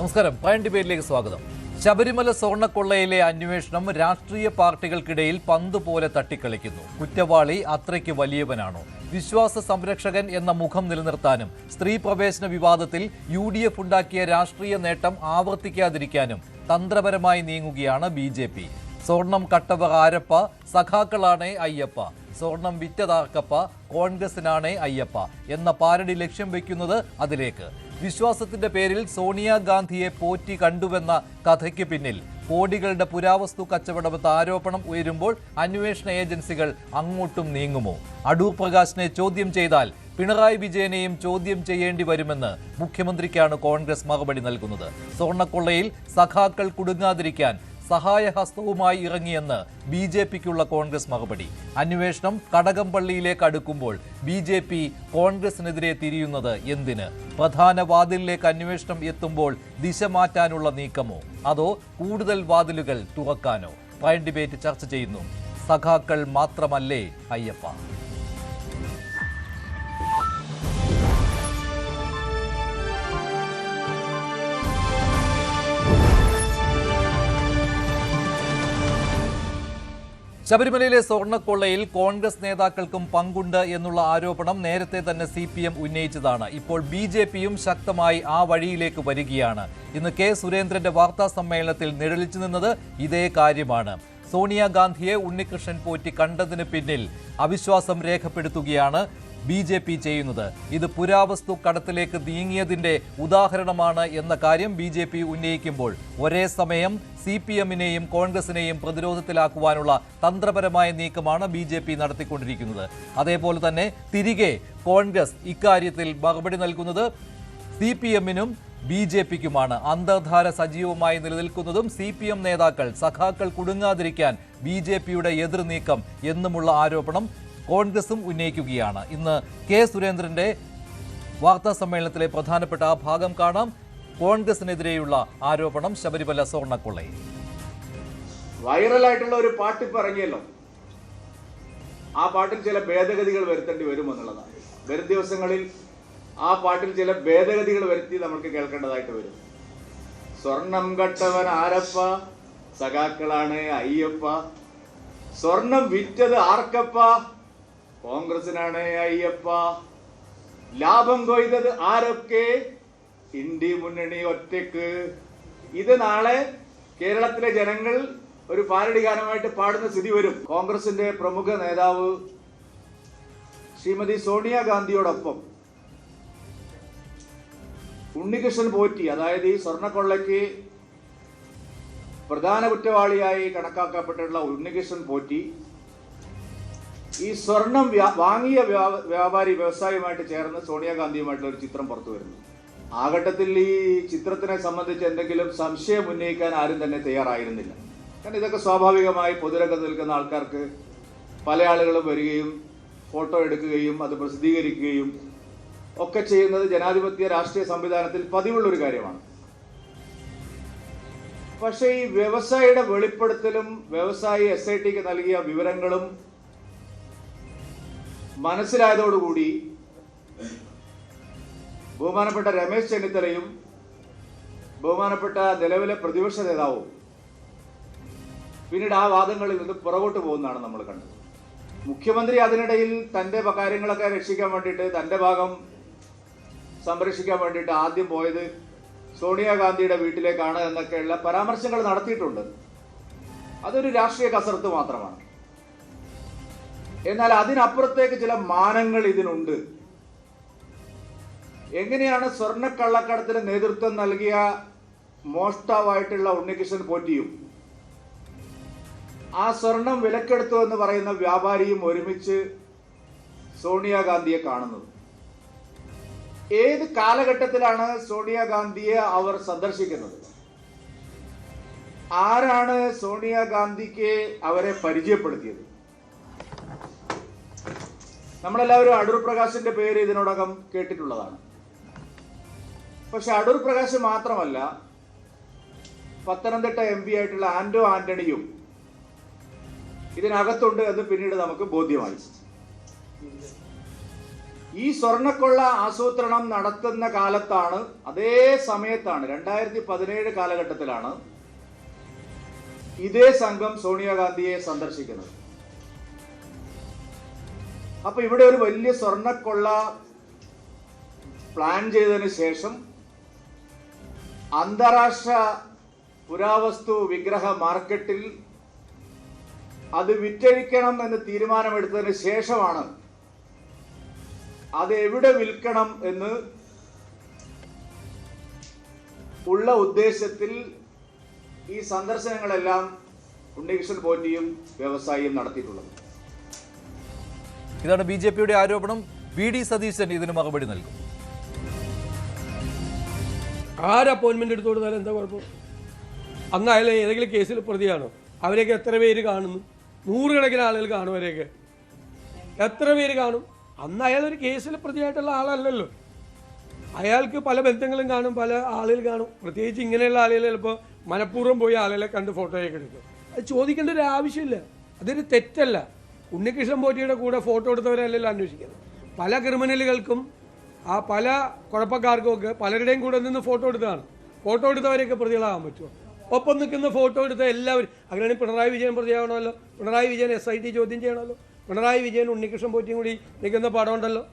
നമസ്കാരം. പ്രൈം ഡിബേറ്റിലേക്ക് സ്വാഗതം. ശബരിമല സ്വർണ്ണക്കൊള്ളയിലെ അന്വേഷണം രാഷ്ട്രീയ പാർട്ടികൾക്കിടയിൽ പന്ത് പോലെ തട്ടിക്കളിക്കുന്നു. കുറ്റവാളി അത്രയ്ക്ക് വലിയവനാണോ? വിശ്വാസ സംരക്ഷകൻ എന്ന മുഖം നിലനിർത്താനും സ്ത്രീ പ്രവേശന വിവാദത്തിൽ UDF ഉണ്ടാക്കിയ രാഷ്ട്രീയ നേട്ടം ആവർത്തിക്കാതിരിക്കാനും തന്ത്രപരമായി നീങ്ങുകയാണ് BJP. സ്വർണം കട്ടവർ ആരപ്പ, സഖാക്കളാണേ അയ്യപ്പ, സ്വർണം വിറ്റതാർക്കപ്പ, കോൺഗ്രസിനാണേ അയ്യപ്പ എന്ന പാരഡി ലക്ഷ്യം വയ്ക്കുന്നത് അതിലേക്ക്. വിശ്വാസത്തിന്റെ പേരിൽ സോണിയാഗാന്ധിയെ പോറ്റി കണ്ടുവെന്ന കഥയ്ക്ക് പിന്നിൽ കോടികളുടെ പുരാവസ്തു കച്ചവടമെന്ന ആരോപണം ഉയരുമ്പോൾ അന്വേഷണ ഏജൻസികൾ അങ്ങോട്ടും നീങ്ങുമോ? അടൂർ പ്രകാശിനെ ചോദ്യം ചെയ്താൽ പിണറായി വിജയനെയും ചോദ്യം ചെയ്യേണ്ടി വരുമെന്ന് മുഖ്യമന്ത്രിക്കാണ് കോൺഗ്രസ് മറുപടി നൽകുന്നത്. സ്വർണ്ണക്കൊള്ളയിൽ സഖാക്കൾ കുടുങ്ങാതിരിക്കാൻ സഹായഹസ്തവുമായി ഇറങ്ങിയെന്ന് BJPക്കുള്ള കോൺഗ്രസ് മറുപടി. അന്വേഷണം കടകംപള്ളിയിലേക്ക് അടുക്കുമ്പോൾ BJP കോൺഗ്രസിനെതിരെ തിരിയുന്നത് എന്തിന്? പ്രധാന വാതിലിലേക്ക് അന്വേഷണം എത്തുമ്പോൾ ദിശ മാറ്റാനുള്ള നീക്കമോ, അതോ കൂടുതൽ വാതിലുകൾ തുറക്കാനോ? പ്രൈം ഡിബേറ്റ് ചർച്ച ചെയ്യുന്നു. സഖാക്കൾ മാത്രമല്ലേ അയ്യപ്പ? ശബരിമലയിലെ സ്വർണ്ണക്കൊള്ളയിൽ കോൺഗ്രസ് നേതാക്കൾക്കും പങ്കുണ്ട് എന്നുള്ള ആരോപണം നേരത്തെ തന്നെ CPM ഉന്നയിച്ചതാണ്. ഇപ്പോൾ BJPയും ശക്തമായി ആ വഴിയിലേക്ക് വരികയാണ്. ഇന്ന് K. സുരേന്ദ്രന്റെ വാർത്താ സമ്മേളനത്തിൽ നിഴലിച്ചു നിന്നത് ഇതേ കാര്യമാണ്. സോണിയാഗാന്ധിയെ ഉണ്ണികൃഷ്ണൻ പോറ്റി കണ്ടതിന് പിന്നിൽ അവിശ്വാസം രേഖപ്പെടുത്തുകയാണ് BJP ചെയ്യുന്നത്. ഇത് പുരാവസ്തു കടത്തിലേക്ക് നീങ്ങിയതിന്റെ ഉദാഹരണമാണ് എന്ന കാര്യം BJP ഉന്നയിക്കുമ്പോൾ ഒരേ സമയം CPMനെയും കോൺഗ്രസിനെയും പ്രതിരോധത്തിലാക്കുവാനുള്ള തന്ത്രപരമായ നീക്കമാണ് BJP നടത്തിക്കൊണ്ടിരിക്കുന്നത്. അതേപോലെ തന്നെ തിരികെ കോൺഗ്രസ് ഇക്കാര്യത്തിൽ മറുപടി നൽകുന്നത് CPMനും BJPക്കുമാണ്. അന്തർധാര സജീവമായി നിലനിൽക്കുന്നതും CPM നേതാക്കൾ സഖാക്കൾ കുടുങ്ങാതിരിക്കാൻ BJPയുടെ എതിർനീക്കം എന്നുമുള്ള ആരോപണം കോൺഗ്രസും ഉന്നയിക്കുകയാണ്. ഇന്ന് K. സുരേന്ദ്രന്റെ വാർത്താ സമ്മേളനത്തിലെ പ്രധാനപ്പെട്ട ആ ഭാഗം കാണാം. കോൺഗ്രസിനെതിരെയുള്ള ആരോപണം ശബരിമല സ്വർണ്ണക്കൊള്ളയിൽ. വൈറലായിട്ടുള്ള ഒരു പാട്ട് ഇപ്പൊ ഇറങ്ങിയല്ലോ. ആ പാട്ടിൽ ചില ഭേദഗതികൾ വരുത്തേണ്ടി വരുമെന്നുള്ളതാണ്. വരും ദിവസങ്ങളിൽ ആ പാട്ടിൽ ചില ഭേദഗതികൾ വരുത്തി നമുക്ക് കേൾക്കേണ്ടതായിട്ട് വരും. സ്വർണം കട്ടവൻ ആരപ്പ, സഖാക്കളാണ് അയ്യപ്പ, സ്വർണം വിറ്റത് ആർക്കപ്പ, കോൺഗ്രസിനാണ് അയ്യപ്പ, ലാഭം കൊയ്തത് ആരൊക്കെ, ഇന്ത്യ മുന്നണി ഒറ്റക്ക്. ഇത് നാളെ കേരളത്തിലെ ജനങ്ങൾ ഒരു പാരഡി ഗാനമായിട്ട് പാടുന്ന സ്ഥിതി വരും. കോൺഗ്രസിന്റെ പ്രമുഖ നേതാവ് ശ്രീമതി സോണിയാഗാന്ധിയോടൊപ്പം ഉണ്ണികൃഷ്ണൻ പോറ്റി, അതായത് ഈ സ്വർണ്ണക്കൊള്ളയ്ക്ക് പ്രധാന കുറ്റവാളിയായി കണക്കാക്കപ്പെട്ടിട്ടുള്ള ഉണ്ണികൃഷ്ണൻ പോറ്റി ഈ സ്വർണം വാങ്ങിയ വ്യാപാരി വ്യവസായിയുമായിട്ട് ചേർന്ന് സോണിയാഗാന്ധിയുമായിട്ടുള്ള ഒരു ചിത്രം പുറത്തു വരുന്നു. ആ ഘട്ടത്തിൽ ഈ ചിത്രത്തിനെ സംബന്ധിച്ച് എന്തെങ്കിലും സംശയം ഉന്നയിക്കാൻ ആരും തന്നെ തയ്യാറായിരുന്നില്ല. കാരണം ഇതൊക്കെ സ്വാഭാവികമായി പൊതുരംഗത്ത് നിൽക്കുന്ന ആൾക്കാർക്ക് പല ആളുകളും വരികയും ഫോട്ടോ എടുക്കുകയും അത് പ്രസിദ്ധീകരിക്കുകയും ഒക്കെ ചെയ്യുന്നത് ജനാധിപത്യ രാഷ്ട്രീയ സംവിധാനത്തിൽ പതിവുള്ളൊരു കാര്യമാണ്. പക്ഷേ ഈ വ്യവസായിയുടെ വെളിപ്പെടുത്തലും വ്യവസായി SITക്ക് നൽകിയ വിവരങ്ങളും മനസ്സിലായതോടുകൂടി ബഹുമാനപ്പെട്ട രമേശ് ചെന്നിത്തലയും ബഹുമാനപ്പെട്ട നിലവിലെ പ്രതിപക്ഷ നേതാവും പിന്നീട് ആ വാദങ്ങളിൽ നിന്ന് പുറകോട്ട് പോകുന്നതാണ് നമ്മൾ കണ്ടത്. മുഖ്യമന്ത്രി അതിനിടയിൽ തന്റെ കാര്യങ്ങളൊക്കെ രക്ഷിക്കാൻ വേണ്ടിയിട്ട്, തന്റെ ഭാഗം സംരക്ഷിക്കാൻ വേണ്ടിയിട്ട് ആദ്യം പോയത് സോണിയാഗാന്ധിയുടെ വീട്ടിലേക്കാണ് എന്നൊക്കെയുള്ള പരാമർശങ്ങൾ നടത്തിയിട്ടുണ്ട്. അതൊരു രാഷ്ട്രീയ കസരത്ത് മാത്രമാണ്. എന്നാൽ അതിനപ്പുറത്തേക്ക് ചില മാനങ്ങൾ ഇതിനുണ്ട്. എങ്ങനെയാണ് സ്വർണ്ണക്കള്ളക്കടത്തിന് നേതൃത്വം നൽകിയ മോഷ്ടാവായിട്ടുള്ള ഉണ്ണികൃഷ്ണൻ പോറ്റിയും ആ സ്വർണം വിലക്കെടുത്തു എന്ന് പറയുന്ന വ്യാപാരിയും ഒരുമിച്ച് സോണിയാഗാന്ധിയെ കാണുന്നത്? ഏത് കാലഘട്ടത്തിലാണ് സോണിയാഗാന്ധിയെ അവർ സന്ദർശിക്കുന്നത്? ആരാണ് സോണിയാഗാന്ധിക്ക് അവരെ പരിചയപ്പെടുത്തിയത്? നമ്മളെല്ലാവരും അടൂർ പ്രകാശിന്റെ പേര് ഇതിനോടകം കേട്ടിട്ടുള്ളതാണ്. പക്ഷെ അടൂർ പ്രകാശ് മാത്രമല്ല, പത്തനംതിട്ട MP ആയിട്ടുള്ള ആന്റോ ആന്റണിയും ഇതിനകത്തുണ്ട് എന്ന് പിന്നീട് നമുക്ക് ബോധ്യമായി. ഈ സ്വർണ്ണക്കൊള്ള ആസൂത്രണം നടത്തുന്ന കാലത്താണ്, അതേ സമയത്താണ് 2017 കാലഘട്ടത്തിലാണ് ഇതേ സംഘം സോണിയാഗാന്ധിയെ സന്ദർശിക്കുന്നത്. അപ്പൊ ഇവിടെ ഒരു വലിയ സ്വർണ്ണക്കൊള്ള പ്ലാൻ ചെയ്തതിന് ശേഷം അന്താരാഷ്ട്ര പുരാവസ്തു വിഗ്രഹ മാർക്കറ്റിൽ അത് വിറ്റഴിക്കണം എന്ന് തീരുമാനമെടുത്തതിന് ശേഷമാണ് അത് എവിടെ വിൽക്കണം എന്ന് ഉള്ള ഉദ്ദേശത്തിൽ ഈ സന്ദർശനങ്ങളെല്ലാം ഉണ്ണികൃഷ്ണൻ പോറ്റിയും വ്യവസായിയും നടത്തിയിട്ടുള്ളത്. ഇതാണ് ബി.ജെ.പിയുടെ ആരോപണം. വി.ഡി. സതീശൻ ഇതിന് മറുപടി നൽകും. ആര് അപ്പോയിൻമെൻ്റ് എടുത്തു കൊടുത്താലും എന്താ കുഴപ്പം? അന്ന് അയാൾ ഏതെങ്കിലും കേസിൽ പ്രതിയാണോ? അവരെയൊക്കെ എത്ര പേര് കാണുന്നു? 100 കണക്കിന് ആളുകൾ കാണും. അവരെയൊക്കെ എത്ര പേര് കാണും? അന്ന് അയാൾ ഒരു കേസിൽ പ്രതിയായിട്ടുള്ള ആളല്ലല്ലോ. അയാൾക്ക് പല ബന്ധങ്ങളും കാണും, പല ആളുകൾ കാണും. പ്രത്യേകിച്ച് ഇങ്ങനെയുള്ള ആളുകൾ ചിലപ്പോൾ മനഃപൂർവ്വം പോയി ആളുകളെ കണ്ട് ഫോട്ടോയൊക്കെ എടുക്കും. അത് ചോദിക്കേണ്ട ഒരു ആവശ്യമില്ല. അതൊരു തെറ്റല്ല. ഉണ്ണികൃഷ്ണൻ പോറ്റിയുടെ കൂടെ ഫോട്ടോ എടുത്തവരല്ലല്ലോ അന്വേഷിക്കുന്നത്. പല ക്രിമിനലുകൾക്കും പല കുഴപ്പക്കാർക്കും ഒക്കെ പലരുടെയും കൂടെ നിന്ന് ഫോട്ടോ എടുത്തതാണ്. ഫോട്ടോ എടുത്തവരെയൊക്കെ പ്രതികളാകാൻ പറ്റുമോ? ഒപ്പം നിൽക്കുന്ന ഫോട്ടോ എടുത്ത എല്ലാവരും. അങ്ങനെയാണെങ്കിൽ പിണറായി വിജയൻ പ്രതിയാവണമല്ലോ. പിണറായി വിജയൻ SIT ചോദ്യം ചെയ്യണമല്ലോ. പിണറായി വിജയൻ ഉണ്ണികൃഷ്ണൻ പോറ്റിയും കൂടി നിൽക്കുന്ന പടമുണ്ടല്ലോ.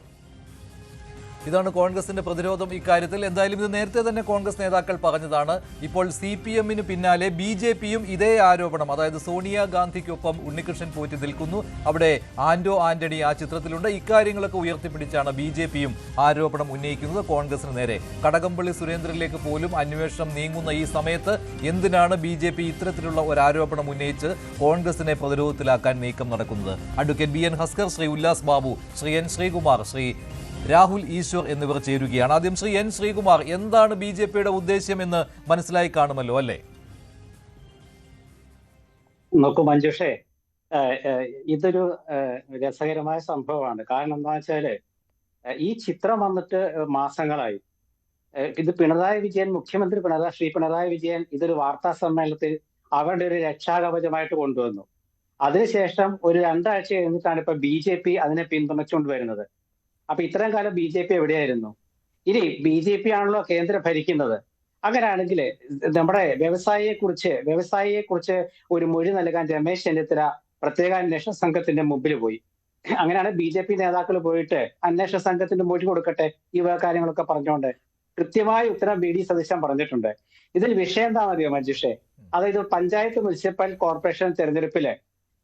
ഇതാണ് കോൺഗ്രസിന്റെ പ്രതിരോധം ഇക്കാര്യത്തിൽ. എന്തായാലും ഇത് നേരത്തെ തന്നെ കോൺഗ്രസ് നേതാക്കൾ പറഞ്ഞതാണ്. ഇപ്പോൾ CPM-ന് പിന്നാലെ BJP-യും ഇതേ ആരോപണം, അതായത് സോണിയാഗാന്ധിക്കൊപ്പം ഉണ്ണികൃഷ്ണൻ പോറ്റി നിൽക്കുന്നു, അവിടെ ആന്റണി ആ ചിത്രത്തിലുണ്ട്. ഇക്കാര്യങ്ങളൊക്കെ ഉയർത്തിപ്പിടിച്ചാണ് BJP-യും ആരോപണം ഉന്നയിക്കുന്നത് കോൺഗ്രസിന് നേരെ. കടകംപള്ളി സുരേന്ദ്രനിലേക്ക് പോലും അന്വേഷണം നീങ്ങുന്ന ഈ സമയത്ത് എന്തിനാണ് BJP ഇത്തരത്തിലുള്ള ഒരു ആരോപണം ഉന്നയിച്ച് കോൺഗ്രസിനെ പ്രതിരോധത്തിലാക്കാൻ നീക്കം നടക്കുന്നത്? Advocate BN Haskar, Shri Ullas Babu, Shri N Sreekumar, Shri Rahul Easwar എന്നിവർ ചേരുകയാണ്. ആദ്യം ശ്രീ N ശ്രീകുമാർ, എന്താണ് BJP-യുടെ ഉദ്ദേശ്യം എന്ന് മനസ്സിലായി കാണുമല്ലോ അല്ലേ? നോക്കൂ മഞ്ജുഷേ, ഇതൊരു രസകരമായ സംഭവമാണ്. കാരണം എന്താ വെച്ചാല് ഈ ചിത്രം വന്നിട്ട് മാസങ്ങളായി. ഇത് പിണറായി വിജയൻ, മുഖ്യമന്ത്രി ശ്രീ പിണറായി വിജയൻ ഇതൊരു വാർത്താ സമ്മേളനത്തിൽ അവരുടെ ഒരു രക്ഷാകവചമായിട്ട് കൊണ്ടുവന്നു. അതിനുശേഷം ഒരു 2 ആഴ്ച കഴിഞ്ഞിട്ടാണ് ഇപ്പൊ BJP അതിനെ പിന്തുണച്ചുകൊണ്ട് വരുന്നത്. അപ്പൊ ഇത്രയും കാലം BJP എവിടെയായിരുന്നു? ഇനി BJP ആണല്ലോ കേന്ദ്രം ഭരിക്കുന്നത്. അങ്ങനെയാണെങ്കിൽ നമ്മുടെ വ്യവസായിയെ കുറിച്ച് ഒരു മൊഴി നൽകാൻ രമേശ് ചെന്നിത്തല പ്രത്യേക അന്വേഷണ സംഘത്തിന്റെ മുമ്പിൽ പോയി. അങ്ങനെയാണ് BJP നേതാക്കൾ പോയിട്ട് അന്വേഷണ സംഘത്തിന്റെ മൊഴി കൊടുക്കട്ടെ ഈ കാര്യങ്ങളൊക്കെ പറഞ്ഞുകൊണ്ട് കൃത്യമായ ഉത്തരം VD സതീശൻ പറഞ്ഞിട്ടുണ്ട്. ഇതിൽ വിഷയം എന്താണെന്നറിയോ മഞ്ജുഷേ? അതായത് പഞ്ചായത്ത് മുനിസിപ്പൽ കോർപ്പറേഷൻ തെരഞ്ഞെടുപ്പില്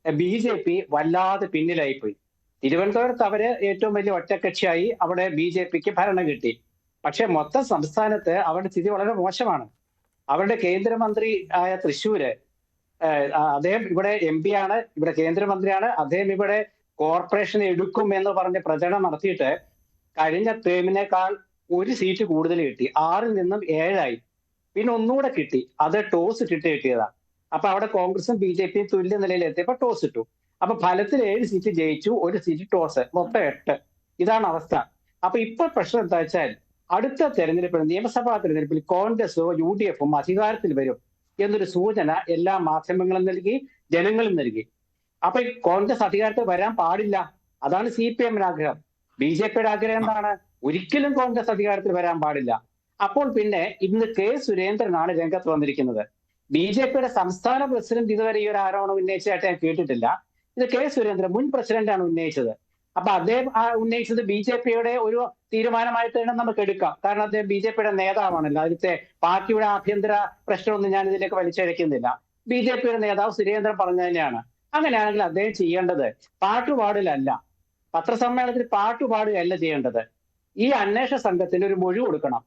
BJP വല്ലാതെ പിന്നിലായിപ്പോയി. തിരുവനന്തപുരത്ത് അവര് ഏറ്റവും വലിയ ഒറ്റക്കക്ഷിയായി അവിടെ BJPക്ക് ഭരണം കിട്ടി. പക്ഷെ മൊത്തം സംസ്ഥാനത്ത് അവരുടെ സ്ഥിതി വളരെ മോശമാണ്. അവരുടെ കേന്ദ്രമന്ത്രി ആയ തൃശ്ശൂര്, അദ്ദേഹം ഇവിടെ MP ആണ്, ഇവിടെ കേന്ദ്രമന്ത്രിയാണ്. അദ്ദേഹം ഇവിടെ കോർപ്പറേഷൻ എടുക്കും എന്ന് പറഞ്ഞ് പ്രചരണം നടത്തിയിട്ട് കഴിഞ്ഞ ടേമിനേക്കാൾ 1 സീറ്റ് കൂടുതൽ കിട്ടി. 6-ൽ നിന്നും 7 പിന്നെ ഒന്നുകൂടെ കിട്ടി. അത് ടോസ് ഇട്ടിട്ട് കിട്ടിയതാ. അപ്പൊ അവിടെ കോൺഗ്രസും BJPയും തുല്യ നിലയിൽ എത്തിയപ്പോ ടോസ് ഇട്ടു. അപ്പൊ ഫലത്തിൽ 7 സീറ്റ് ജയിച്ചു, 1 സീറ്റ് ടോസ്, മൊത്തം 8. ഇതാണ് അവസ്ഥ. അപ്പൊ ഇപ്പൊ പ്രശ്നം എന്താ വെച്ചാൽ അടുത്ത തെരഞ്ഞെടുപ്പിൽ, നിയമസഭാ തെരഞ്ഞെടുപ്പിൽ കോൺഗ്രസോ UDF-ഉം അധികാരത്തിൽ വരും എന്നൊരു സൂചന എല്ലാ മാധ്യമങ്ങളും നൽകി, ജനങ്ങളും നൽകി. അപ്പൊ ഈ കോൺഗ്രസ് അധികാരത്തിൽ വരാൻ പാടില്ല. അതാണ് CPM-ന്റെ ആഗ്രഹം. BJP-യുടെ ആഗ്രഹം എന്താണ്? ഒരിക്കലും കോൺഗ്രസ് അധികാരത്തിൽ വരാൻ പാടില്ല. അപ്പോൾ പിന്നെ ഇന്ന് K. സുരേന്ദ്രനാണ് രംഗത്ത് വന്നിരിക്കുന്നത്. BJP-യുടെ സംസ്ഥാന പ്രസിഡന്റ് ഇതുവരെ ഈ ഒരു ആരോപണം ഉന്നയിച്ചതായിട്ട് ഞാൻ കേട്ടിട്ടില്ല. ഇത് K. സുരേന്ദ്രൻ, മുൻ പ്രസിഡന്റാണ് ഉന്നയിച്ചത്. അപ്പൊ അദ്ദേഹം ഉന്നയിച്ചത് BJP-യുടെ ഒരു തീരുമാനമായിട്ട് തന്നെ നമുക്ക് എടുക്കാം. കാരണം അദ്ദേഹം BJP-യുടെ നേതാവാണല്ലോ. അതിലത്തെ പാർട്ടിയുടെ ആഭ്യന്തര പ്രശ്നമൊന്നും ഞാൻ ഇതിലേക്ക് വലിച്ചഴക്കുന്നില്ല. BJP-യുടെ നേതാവ് സുരേന്ദ്രൻ പറഞ്ഞു തന്നെയാണ്. അങ്ങനെയാണെങ്കിൽ അദ്ദേഹം ചെയ്യേണ്ടത് പാട്ടുപാടിലല്ല, പത്രസമ്മേളനത്തിൽ പാട്ടുപാടുകയല്ല ചെയ്യേണ്ടത്. ഈ അന്വേഷണ സംഘത്തിന് ഒരു മൊഴി കൊടുക്കണം.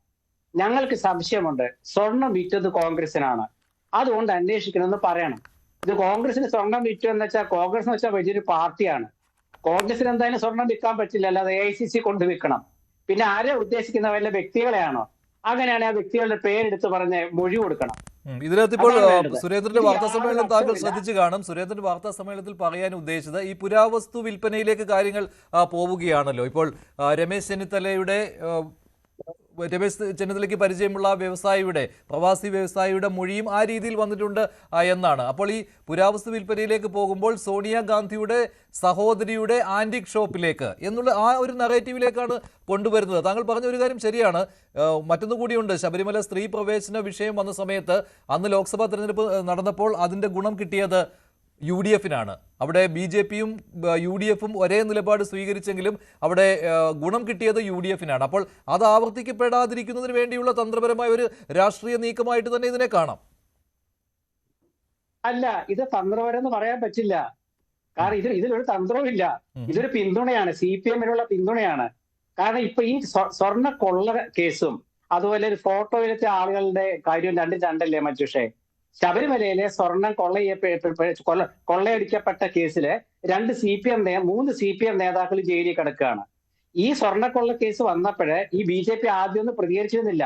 ഞങ്ങൾക്ക് സംശയമുണ്ട്, സ്വർണം വിറ്റത് കോൺഗ്രസിനാണ്, അതുകൊണ്ട് അന്വേഷിക്കണമെന്ന് പറയണം. ഇത് കോൺഗ്രസിന് സ്വർണം വിറ്റു എന്ന് വെച്ചാൽ കോൺഗ്രസ് എന്ന് വെച്ചാൽ വലിയൊരു പാർട്ടിയാണ്. കോൺഗ്രസിന് എന്തായാലും സ്വർണം വിൽക്കാൻ പറ്റില്ല, അല്ലാതെ AICC കൊണ്ട് വിൽക്കണം. പിന്നെ ആരെ ഉദ്ദേശിക്കുന്ന വല്ല വ്യക്തികളെയാണോ? അങ്ങനെയാണെങ്കിൽ ആ വ്യക്തികളുടെ പേരെടുത്ത് പറഞ്ഞ് മൊഴി കൊടുക്കണം. ഇതിനകത്ത് ഇപ്പോൾ സുരേന്ദ്രന്റെ വാർത്താ സമ്മേളനം താങ്കൾ ശ്രദ്ധിച്ചു കാണും. സുരേന്ദ്രന്റെ വാർത്താ സമ്മേളനത്തിൽ പറയാൻ ഉദ്ദേശിച്ചത് ഈ പുരാവസ്തു വിൽപ്പനയിലേക്ക് കാര്യങ്ങൾ പോവുകയാണല്ലോ. ഇപ്പോൾ രമേശ് ചെന്നിത്തലയുടെ രമേശ് ചെന്നിത്തലയ്ക്ക് പരിചയമുള്ള വ്യവസായിയുടെ പ്രവാസി വ്യവസായിയുടെ മൊഴിയും ആ രീതിയിൽ വന്നിട്ടുണ്ട് എന്നാണ്. അപ്പോൾ ഈ പുരാവസ്തു വിൽപ്പനയിലേക്ക് പോകുമ്പോൾ സോണിയാഗാന്ധിയുടെ സഹോദരിയുടെ ആന്റിക് ഷോപ്പിലേക്ക് എന്നുള്ള ആ ഒരു നറേറ്റീവിലേക്കാണ് കൊണ്ടുവരുന്നത്. താങ്കൾ പറഞ്ഞ ഒരു കാര്യം ശരിയാണ്. മറ്റൊന്നു കൂടിയുണ്ട്. ശബരിമല സ്ത്രീ പ്രവേശന വിഷയം വന്ന സമയത്ത് അന്ന് ലോക്സഭാ തെരഞ്ഞെടുപ്പ് നടന്നപ്പോൾ അതിൻ്റെ ഗുണം കിട്ടിയത് UDF-നാണ്. അവിടെ BJP-യും UDF-ഉം ഒരേ നിലപാട് സ്വീകരിച്ചെങ്കിലും അവിടെ ഗുണം കിട്ടിയത് UDF-നാണ്. അപ്പോൾ അത് ആവർത്തിക്കപ്പെടാതിരിക്കുന്നതിന് വേണ്ടിയുള്ള തന്ത്രപരമായ ഒരു രാഷ്ട്രീയ നീക്കമായിട്ട് തന്നെ ഇതിനെ കാണാം. അല്ല, ഇത് തന്ത്രപരം എന്ന് പറയാൻ പറ്റില്ല. കാരണം ഇതിലൊരു തന്ത്രവും ഇല്ല. ഇതൊരു പിന്തുണയാണ്, CPM-നുള്ള പിന്തുണയാണ്. കാരണം ഇപ്പൊ ഈ സ്വർണ്ണ കൊള്ള കേസും അതുപോലെ ഒരു ഫോട്ടോയിലത്തെ ആളുകളുടെ കാര്യം രണ്ടും രണ്ടല്ലേ മഞ്ജുഷേ? ശബരിമലയിലെ സ്വർണം കൊള്ളയടിക്കപ്പെട്ട കേസില് 3 CPM നേതാക്കൾ ജയിലിൽ കിടക്കുകയാണ്. ഈ സ്വർണ്ണക്കൊള്ള കേസ് വന്നപ്പോഴ് ഈ BJP ആദ്യം ഒന്നും പ്രതികരിച്ചിരുന്നില്ല.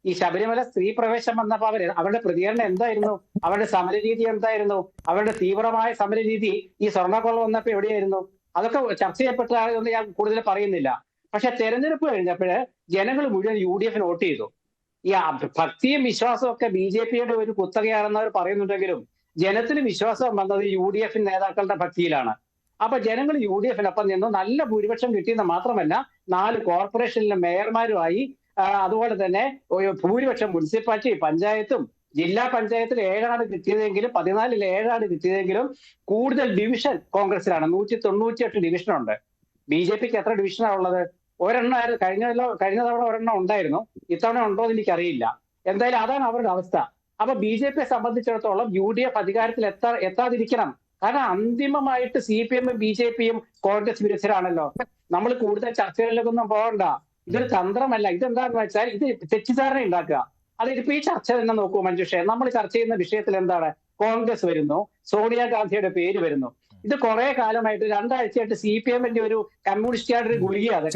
ഈ ശബരിമല സ്ത്രീ പ്രവേശം വന്നപ്പോ അവരുടെ പ്രതികരണം എന്തായിരുന്നു? അവരുടെ സമരരീതി എന്തായിരുന്നു? അവരുടെ തീവ്രമായ സമരരീതി ഈ സ്വർണ്ണക്കൊള്ള വന്നപ്പോ എവിടെയായിരുന്നു? അതൊക്കെ ചർച്ച ചെയ്യപ്പെട്ടതാണെന്ന് ഞാൻ കൂടുതൽ പറയുന്നില്ല. പക്ഷെ തെരഞ്ഞെടുപ്പ് കഴിഞ്ഞപ്പോഴ് ജനങ്ങൾ മുഴുവൻ UDF-ന് വോട്ട് ചെയ്തു. ഈ ഭക്തിയും വിശ്വാസവും ഒക്കെ BJP-യുടെ ഒരു കുത്തകയാണെന്ന് അവർ പറയുന്നുണ്ടെങ്കിലും ജനത്തിന് വിശ്വാസം വന്നത് UDF നേതാക്കളുടെ ഭക്തിയിലാണ്. അപ്പൊ ജനങ്ങൾ UDF-നൊപ്പം നിന്ന് നല്ല ഭൂരിപക്ഷം കിട്ടിയെന്ന് മാത്രമല്ല 4 കോർപ്പറേഷനിലെ മേയർമാരുമായി, അതുപോലെ തന്നെ ഭൂരിപക്ഷം മുനിസിപ്പാലിറ്റി പഞ്ചായത്തും ജില്ലാ പഞ്ചായത്തിൽ 7 കിട്ടിയതെങ്കിലും 14-ൽ 7 കിട്ടിയതെങ്കിലും കൂടുതൽ ഡിവിഷൻ കോൺഗ്രസിലാണ്. 198 ഡിവിഷനുണ്ട്. BJP-ക്ക് എത്ര ഡിവിഷനാണ് ഉള്ളത്? ഒരെണ്ണം കഴിഞ്ഞ തവണ ഒരെണ്ണം ഉണ്ടായിരുന്നു. ഇത്തവണ ഉണ്ടോ എന്ന് എനിക്കറിയില്ല. എന്തായാലും അതാണ് അവരുടെ അവസ്ഥ. അപ്പൊ BJP-യെ സംബന്ധിച്ചിടത്തോളം UDF അധികാരത്തിൽ എത്താതിരിക്കണം. കാരണം അന്തിമമായിട്ട് CPM-ഉം BJP-യും കോൺഗ്രസ് വിരുദ്ധരാണല്ലോ. നമ്മൾ കൂടുതൽ ചർച്ചകളിലേക്കൊന്നും പോകണ്ട. ഇതൊരു തന്ത്രമല്ല. ഇതെന്താന്ന് വെച്ചാൽ ഇത് തെറ്റിദ്ധാരണ ഉണ്ടാക്കുക. അതിപ്പോ ഈ ചർച്ച തന്നെ നോക്കൂ മഞ്ജുഷേ. നമ്മൾ ചർച്ച ചെയ്യുന്ന വിഷയത്തിൽ എന്താണ്? കോൺഗ്രസ് വരുന്നു, സോണിയാഗാന്ധിയുടെ പേര് വരുന്നു. ഇത് കുറെ കാലമായിട്ട് 2 ആഴ്ചയായിട്ട് CPM-ന്റെ ഒരു കമ്മ്യൂണിസ്റ്റുകാരുടെ ഗുളികയാണ്.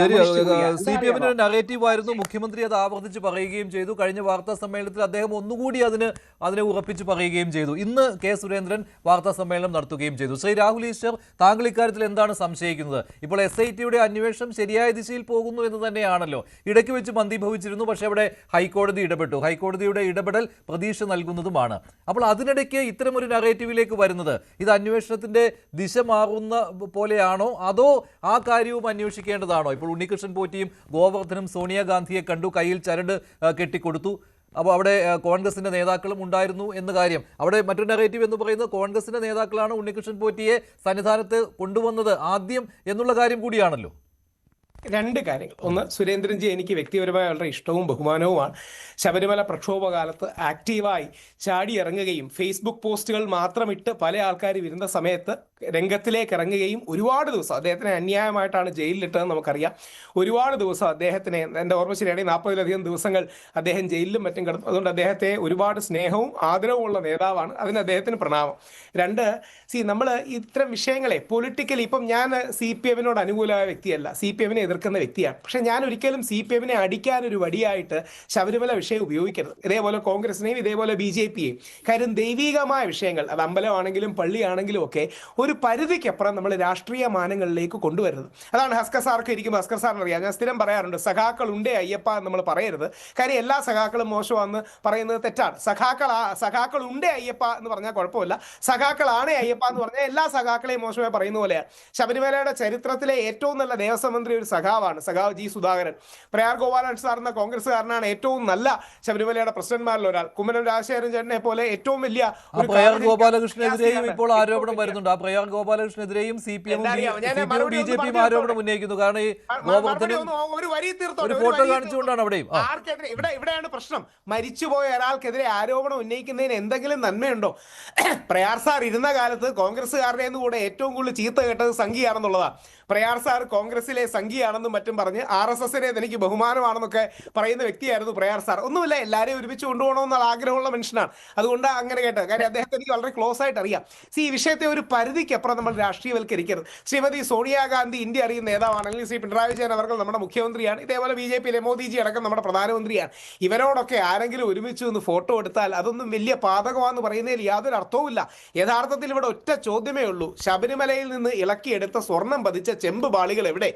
CPM-ന്റെ ഒരു നറേറ്റീവ് ആയിരുന്നു. മുഖ്യമന്ത്രി അത് ആവർത്തിച്ച് പറയുകയും ചെയ്തു. കഴിഞ്ഞ വാർത്താ സമ്മേളനത്തിൽ അദ്ദേഹം ഒന്നുകൂടി അതിനെ ഉറപ്പിച്ച് പറയുകയും ചെയ്തു. ഇന്ന് K. സുരേന്ദ്രൻ വാർത്താ സമ്മേളനം നടത്തുകയും ചെയ്തു. ശ്രീ രാഹുൽ ഈശ്വർ, താങ്കൾ ഇക്കാര്യത്തിൽ എന്താണ് സംശയിക്കുന്നത്? ഇപ്പോൾ SIT-യുടെ അന്വേഷണം ശരിയായ ദിശയിൽ പോകുന്നു എന്ന് തന്നെയാണല്ലോ. ഇടയ്ക്ക് വെച്ച് മന്ദീഭവിച്ചിരുന്നു. പക്ഷേ അവിടെ ഹൈക്കോടതി ഇടപെട്ടു. ഹൈക്കോടതിയുടെ ഇടപെടൽ പ്രതീക്ഷ നൽകുന്നതുമാണ്. അപ്പോൾ അതിനിടയ്ക്ക് ഇത്തരമൊരു നറേറ്റീവിലേക്ക് വരുന്നത് ഇത് അന്വേഷണത്തിന്റെ ദിശ മാറുന്ന പോലെയാണോ, അതോ ആ കാര്യവും അന്വേഷിക്കേണ്ടതാണോ? ഇപ്പോൾ ഉണ്ണികൃഷ്ണൻ പോറ്റിയും ഗോവർദ്ധനും സോണിയാഗാന്ധിയെ കണ്ടു, കയ്യിൽ ചരട് കെട്ടിക്കൊടുത്തു. അപ്പോൾ അവിടെ കോൺഗ്രസിന്റെ നേതാക്കളും ഉണ്ടായിരുന്നു എന്ന കാര്യം. അവിടെ മറ്റൊരു നെഗറ്റീവ് എന്ന് പറയുന്നത് കോൺഗ്രസിന്റെ നേതാക്കളാണ് ഉണ്ണികൃഷ്ണൻ പോറ്റിയെ സന്നിധാനത്ത് കൊണ്ടുവന്നത് ആദ്യം എന്നുള്ള കാര്യം കൂടിയാണല്ലോ. 2 കാര്യങ്ങൾ. ഒന്ന്, സുരേന്ദ്രൻജി എനിക്ക് വ്യക്തിപരമായ വളരെ ഇഷ്ടവും ബഹുമാനവുമാണ്. ശബരിമല പ്രക്ഷോഭകാലത്ത് ആക്റ്റീവായി ചാടിയിറങ്ങുകയും ഫേസ്ബുക്ക് പോസ്റ്റുകൾ മാത്രമിട്ട് പല ആൾക്കാർ വരുന്ന സമയത്ത് രംഗത്തിലേക്ക് ഇറങ്ങുകയും ഒരുപാട് ദിവസം അദ്ദേഹത്തിനെ അന്യായമായിട്ടാണ് ജയിലിലിട്ടതെന്ന് നമുക്കറിയാം. ഒരുപാട് ദിവസം അദ്ദേഹത്തിനെ, എൻ്റെ ഓർമ്മ ശരിയാണെങ്കിൽ 40-ലധികം ദിവസങ്ങൾ അദ്ദേഹം ജയിലിലും മറ്റും കിടന്നു. അതുകൊണ്ട് അദ്ദേഹത്തെ ഒരുപാട് സ്നേഹവും ആദരവും ഉള്ള നേതാവാണ്. അതിന് അദ്ദേഹത്തിന് പ്രണാമം. 2, നമ്മൾ ഇത്തരം വിഷയങ്ങളെ പൊളിറ്റിക്കലി, ഇപ്പം ഞാൻ CPM-നോട് അനുകൂലമായ വ്യക്തിയല്ല, CPM-നെ എതിർക്കുന്ന വ്യക്തിയാണ്. പക്ഷെ ഞാൻ ഒരിക്കലും CPM-നെ അടിക്കാനൊരു വടിയായിട്ട് ശബരിമല വിഷയം ഉപയോഗിക്കരുത്. ഇതേപോലെ കോൺഗ്രസിനെയും ഇതേപോലെ BJP-യെയും. കാര്യം ദൈവികമായ വിഷയങ്ങൾ, അത് അമ്പലമാണെങ്കിലും പള്ളിയാണെങ്കിലും ഒക്കെ ഒരു പരിധിക്കപ്പുറം നമ്മൾ രാഷ്ട്രീയ മാനങ്ങളിലേക്ക് കൊണ്ടുവരുന്നത്. അതാണ് ഹസ്കർ സാർക്ക് ഇരിക്കുമ്പോൾ ഹസ്കർ സാറിന് അറിയാം. ഞാൻ സ്ഥിരം പറയാറുണ്ട്, സഖാക്കൾ ഉണ്ടേ അയ്യപ്പ എന്ന് നമ്മൾ പറയരുത്. കാര്യം എല്ലാ സഖാക്കളും മോശമാണെന്ന് പറയുന്നത് തെറ്റാണ്. സഖാക്കൾ ഉണ്ടേ അയ്യപ്പ എന്ന് പറഞ്ഞാൽ കുഴപ്പമില്ല. സഖാക്കളാണേ അയ്യപ്പ എന്ന് പറഞ്ഞാൽ എല്ലാ സഖാക്കളെയും മോശമായി പറയുന്ന പോലെയാണ്. ശബരിമലയുടെ ചരിത്രത്തിലെ ഏറ്റവും നല്ല ദേവസ്വം മന്ത്രി ഒരു സഖാവാണ്, സഖാവ് G. സുധാകരൻ. പ്രയാർ ഗോപാലൻ സാർ എന്ന കോൺഗ്രസ്സുകാരനാണ് ഏറ്റവും നല്ല ശബരിമലയുടെ പ്രസിഡന്റ്മാരിൽ ഒരാൾ. കുമ്മനം രാജശേഖരൻ ചേട്ടനെ പോലെ ഏറ്റവും വലിയ പ്രയാർ ഗോപാലകൃഷ്ണനെതിരെയും ഇപ്പോൾ ആരോപണം വരുന്നുണ്ട്. ആ പ്രയാർ ഗോപാലകൃഷ്ണനെതിരെയും CPM-ഉം BJP-യും ആരോപണം ഉന്നയിക്കുന്നു. കാരണം ഈ ഒരു ഫോട്ടോ കാണിച്ചുകൊണ്ടാണ് അവിടെയും. ഇവിടെയാണ് പ്രശ്നം. മരിച്ചുപോയ ഒരാൾക്കെതിരെ ആരോപണം ഉന്നയിക്കുന്നതിന് എന്തെങ്കിലും നന്മയുണ്ടോ? പ്രയാർ സാർ ഇരുന്ന കാലത്ത് കോൺഗ്രസ്സുകാരുടെ കൂടെ ഏറ്റവും കൂടുതൽ ചീത്ത കേട്ടത് സംഘിയാണെന്നുള്ളതാണ്. പ്രയാർ സാർ കോൺഗ്രസിലെ സംഘിയാണെന്നും മറ്റും പറഞ്ഞ് RSS-നെ എനിക്ക് ബഹുമാനമാണെന്നൊക്കെ പറയുന്ന വ്യക്തിയായിരുന്നു പ്രയാർ സാർ. ഒന്നുമില്ല, എല്ലാവരെയും ഒരുമിച്ച് കൊണ്ടുപോകണമെന്നുള്ള ആഗ്രഹമുള്ള മനുഷ്യനാണ്. അതുകൊണ്ട് അങ്ങനെ കേട്ടത്. കാര്യം അദ്ദേഹത്തെ എനിക്ക് വളരെ ക്ലോസ് ആയിട്ട് അറിയാം. ഈ വിഷയത്തെ ഒരു പരിധിക്കപ്പുറം നമ്മൾ രാഷ്ട്രീയവൽക്കരിക്കരുത്. ശ്രീമതി സോണിയാഗാന്ധി ഇന്ത്യ അറിയുന്ന നേതാവാണെങ്കിൽ ശ്രീ പിണറായി വിജയൻ അവർ നമ്മുടെ മുഖ്യമന്ത്രിയാണ്. ഇതേപോലെ BJP-യിലെ മോദിജി അടക്കം നമ്മുടെ പ്രധാനമന്ത്രിയാണ്. ഇവരോടൊക്കെ ആരെങ്കിലും ഒരുമിച്ച് ഒന്ന് ഫോട്ടോ എടുത്താൽ അതൊന്നും വലിയ പാതകമാണെന്ന് പറയുന്നതിൽ യാതൊരു അർത്ഥവുമില്ല. യഥാർത്ഥത്തിൽ ഇവിടെ ഒറ്റ ചോദ്യമേ ഉള്ളൂ, ശബരിമലയിൽ നിന്ന് ഇളക്കിയെടുത്ത സ്വർണം പതിച്ച ചെമ്പ് പാളികൾ എവിടെ?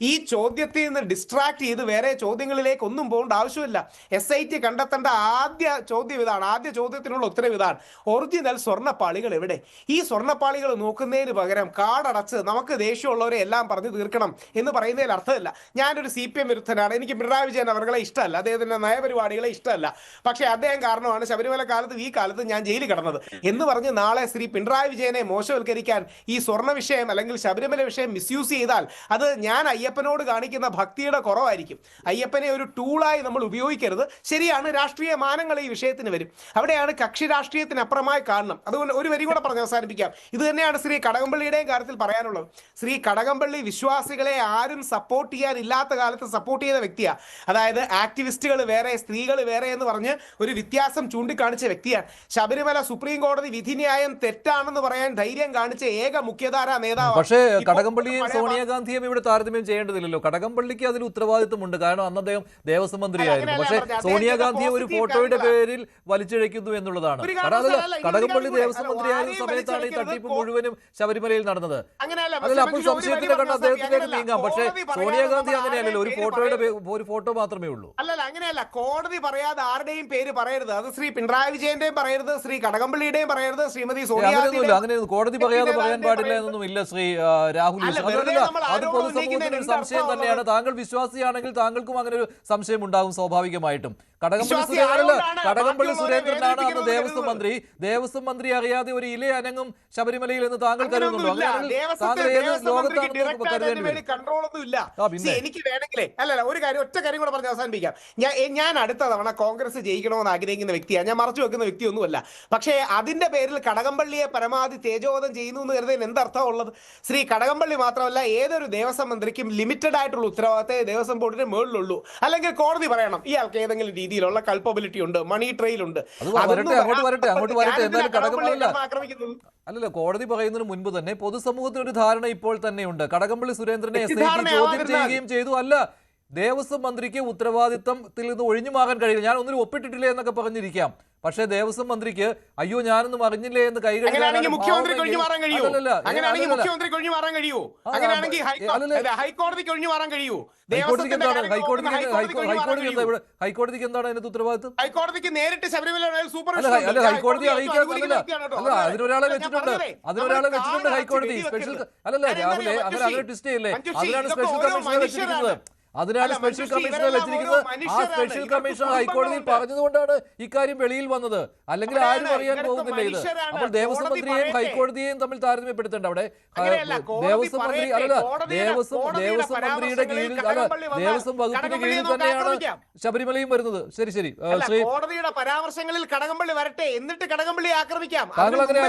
ഈ ചോദ്യത്തിൽ നിന്ന് ഡിസ്ട്രാക്ട് ചെയ്ത് വേറെ ചോദ്യങ്ങളിലേക്ക് ഒന്നും പോകേണ്ട ആവശ്യമില്ല. SIT കണ്ടെത്തേണ്ട ആദ്യ ചോദ്യം ഇതാണ്, ആദ്യ ചോദ്യത്തിനുള്ള ഉത്തരവ് ഇതാണ്: ഒറിജിനൽ സ്വർണ്ണപ്പാളികൾ എവിടെ? ഈ സ്വർണ്ണപ്പാളികൾ നോക്കുന്നതിന് പകരം കാടടച്ച് നമുക്ക് ദേഷ്യമുള്ളവരെ എല്ലാം പറഞ്ഞു തീർക്കണം എന്ന് പറയുന്നതിൽ അർത്ഥമില്ല. ഞാനൊരു CPM വിരുദ്ധനാണ്, എനിക്ക് പിണറായി വിജയൻ അവരുടെ ഇഷ്ടമല്ല, അദ്ദേഹത്തിന്റെ നയപരിപാടികളെ ഇഷ്ടമല്ല. പക്ഷേ അദ്ദേഹം കാരണമാണ് ശബരിമല കാലത്ത് ഈ കാലത്ത് ഞാൻ ജയിലിൽ കിടന്നത് എന്ന് പറഞ്ഞ് നാളെ ശ്രീ പിണറായി വിജയനെ മോശവൽക്കരിക്കാൻ ഈ സ്വർണ്ണ വിഷയം അല്ലെങ്കിൽ ശബരിമല വിഷയം മിസ്യൂസ് ചെയ്താൽ അത് ഞാൻ അയ്യപ്പനോട് കാണിക്കുന്ന ഭക്തിയുടെ കുറവായിരിക്കും. അയ്യപ്പനെ ഒരു ടൂളായി നമ്മൾ ഉപയോഗിക്കരുത്. ശരിയാണ്, രാഷ്ട്രീയ മാനങ്ങൾ ഈ വിഷയത്തിന് വരും. അവിടെയാണ് കക്ഷി രാഷ്ട്രീയത്തിനപ്പുറമായി കാണണം. അതുകൊണ്ട് ഒരു വരി കൂടെ പറഞ്ഞ് അവസാനിപ്പിക്കാം. ഇത് തന്നെയാണ് ശ്രീ കടകംപള്ളിയുടെയും കാര്യത്തിൽ പറയാനുള്ളത്. ശ്രീ കടകംപള്ളി വിശ്വാസികളെ ആരും സപ്പോർട്ട് ചെയ്യാനില്ലാത്ത കാലത്ത് സപ്പോർട്ട് ചെയ്ത വ്യക്തിയാണ്. അതായത് ആക്ടിവിസ്റ്റുകൾ വേറെ, സ്ത്രീകൾ വേറെ എന്ന് പറഞ്ഞ് ഒരു വ്യത്യാസം ചൂണ്ടിക്കാണിച്ച വ്യക്തിയാണ്. ശബരിമല സുപ്രീം കോടതി വിധിന്യായം തെറ്റാണെന്ന് പറയാൻ ധൈര്യം കാണിച്ച ഏക മുഖ്യധാരാ നേതാവ്. പക്ഷേ കടകംപള്ളിയും സോണിയാഗാന്ധിയും ഇവിടെ താരതമ്യം ചെയ്യേണ്ടതില്ലല്ലോ. കടകംപള്ളിക്ക് അതിൽ ഉത്തരവാദിത്വമുണ്ട്, കാരണം അന്ന് അദ്ദേഹം ദേവസ്വം മന്ത്രിയായിരുന്നു. പക്ഷേ സോണിയാഗാന്ധിയെ ഒരു ഫോട്ടോയുടെ പേരിൽ വലിച്ചിഴയ്ക്കുന്നു എന്നുള്ളതാണ്. കടകംപള്ളി ദേവസ്വം മന്ത്രിയായിരുന്ന സമയത്താണ് ഈ തട്ടിപ്പ് മുഴുവനും ശബരിമലയിൽ നടന്നത്. അതിൽ അപ്പോൾ സംശയത്തിന്റെ കണ്ട് അദ്ദേഹത്തിലേക്ക് നീങ്ങാം. പക്ഷേ സോണിയാഗാന്ധി അങ്ങനെയല്ലല്ലോ, ഒരു ഫോട്ടോ മാത്രമേ ഉള്ളൂ. അല്ലല്ല, അങ്ങനെയല്ല. കോടതി പറയാതെ ആരുടെയും പേര് പറയരുത്. അത് ശ്രീ പിണറായി വിജയന്റെയും പറയരുത്, ശ്രീ കടകംപള്ളിയുടെയും പറയരുത്, ശ്രീമതി സോണിയാഗാന്ധിയുടെയും. അങ്ങനെ കോടതി പറയാതെ പറയാൻ പാടില്ല എന്നൊന്നും ഇല്ല ശ്രീ രാഹുൽ. അത് പൊതുസമൂഹത്തിന് ഒരു സംശയം തന്നെയാണ്. താങ്കൾ വിശ്വാസിയാണെങ്കിൽ താങ്കൾക്കും അങ്ങനെ ഒരു സംശയം ഉണ്ടാകും സ്വാഭാവികമായിട്ടും. കടകംപള്ളി സുരേന്ദ്രനാണ് അന്ന് ദേവസ്വം മന്ത്രി. ദേവസ്വം മന്ത്രി അറിയാതെ ഒരു ഇല അനങ്ങും ശബരിമലയിൽ എന്ന് താങ്കൾ കരുതുന്നുണ്ടോ? താങ്കൾ ഏത് ലോകത്താണ് കരുതേണ്ടി വരും? എനിക്ക് വേണമെങ്കിലേ ഒറ്റ കാര്യം കൂടെ പറഞ്ഞ് അവസാനിപ്പിക്കാം. ഞാൻ അടുത്ത തവണ കോൺഗ്രസ് ജയിക്കണമെന്ന് ആഗ്രഹിക്കുന്ന വ്യക്തിയാണ്. ഞാൻ മറച്ചു വെക്കുന്ന വ്യക്തിയൊന്നുമല്ല. പക്ഷേ അതിന്റെ പേരിൽ കടകംപള്ളിയെ പരമാവധി തേജോവധം ചെയ്യുന്നു എന്ന് കരുതാൻ എന്തർത്ഥമുള്ളത്? ശ്രീ കടകംപള്ളി മാത്രമല്ല, ഏതൊരു ദേവസ്വം മന്ത്രിക്കും ലിമിറ്റഡ് ആയിട്ടുള്ള ഉത്തരവാദിത്തമേ ദേവസ്വം ബോർഡിന് മുകളിലുള്ളൂ. അല്ലെങ്കിൽ കോടതി പറയണം ഇയാൾക്ക് ഏതെങ്കിലും രീതിയിലുള്ള കൾപ്പബിലിറ്റി ഉണ്ട്, മണി ട്രെയിൽ ഉണ്ട്. അല്ലല്ലോ, കോടതി പറയുന്നതിന് മുൻപ് തന്നെ പൊതുസമൂഹത്തിന് ഒരു ധാരണ ഇപ്പോൾ തന്നെയുണ്ട്. കടകംപള്ളി സുരേന്ദ്രനെ SIT ചോദ്യം ചെയ്യുകയും ചെയ്തു. അല്ല, ദേവസ്വം മന്ത്രിക്ക് ഉത്തരവാദിത്തത്തിൽ നിന്ന് ഒഴിഞ്ഞു മാറാൻ കഴിയില്ല. ഞാൻ ഒന്നിനും ഒപ്പിട്ടിട്ടില്ല എന്നൊക്കെ പറഞ്ഞിരിക്കാം. പക്ഷേ ദേവസ്വം മന്ത്രിക്ക് അയ്യോ ഞാനൊന്നും അറിഞ്ഞില്ലേ എന്ന് കൈകഴുകാൻ മുഖ്യമന്ത്രിക്ക് ഒഴിഞ്ഞു മാറാൻ കഴിയൂ. അങ്ങനെയാണെങ്കിൽ മുഖ്യമന്ത്രിക്ക് ഒഴിഞ്ഞു മാറാൻ കഴിയൂ. അങ്ങനെയാണെങ്കിൽ ഹൈക്കോടതിക്ക് ഒഴിഞ്ഞു മാറാൻ കഴിയൂ. ഹൈക്കോടതിക്ക് എന്താണ് അതിനകത്ത് ഉത്തരവാദിത്വം? ഹൈക്കോടതിക്ക് നേരിട്ട് ശബരിമല ഹൈക്കോടതി അതിനൊരാളെ വെച്ചിട്ടുണ്ട്. ഹൈക്കോടതി സ്പെഷ്യൽ രാഹുലെ അങ്ങനെ ട്വിസ്റ്റ് ചെയ്യില്ലേ? അതിനാണ് സ്പെഷ്യൽ കമ്മീഷനെ വെച്ചിരിക്കുന്നത്. ആ സ്പെഷ്യൽ കമ്മീഷണർ ഹൈക്കോടതിയിൽ പറഞ്ഞതുകൊണ്ടാണ് ഇക്കാര്യം വെളിയിൽ വന്നത്. അല്ലെങ്കിൽ ആരും അറിയാൻ പോകുന്നില്ല ഇത്. അപ്പോൾ ദേവസ്വം മന്ത്രിയെയും ഹൈക്കോടതിയെയും തമ്മിൽ താരതമ്യപ്പെടുത്തേണ്ട. അവിടെ ദേവസ്വം മന്ത്രി ദേവസ്വം മന്ത്രിയുടെ കീഴിൽ ദേവസ്വം വകുപ്പിന്റെ കീഴിൽ തന്നെയാണ് ശബരിമലയും വരുന്നത്. ശരി ശരി, കോടതിയുടെ പരാമർശങ്ങളിൽ കടകംപള്ളി വരട്ടെ, എന്നിട്ട് കടകംപള്ളി ആക്രമിക്കാം. താങ്കൾ അങ്ങനെ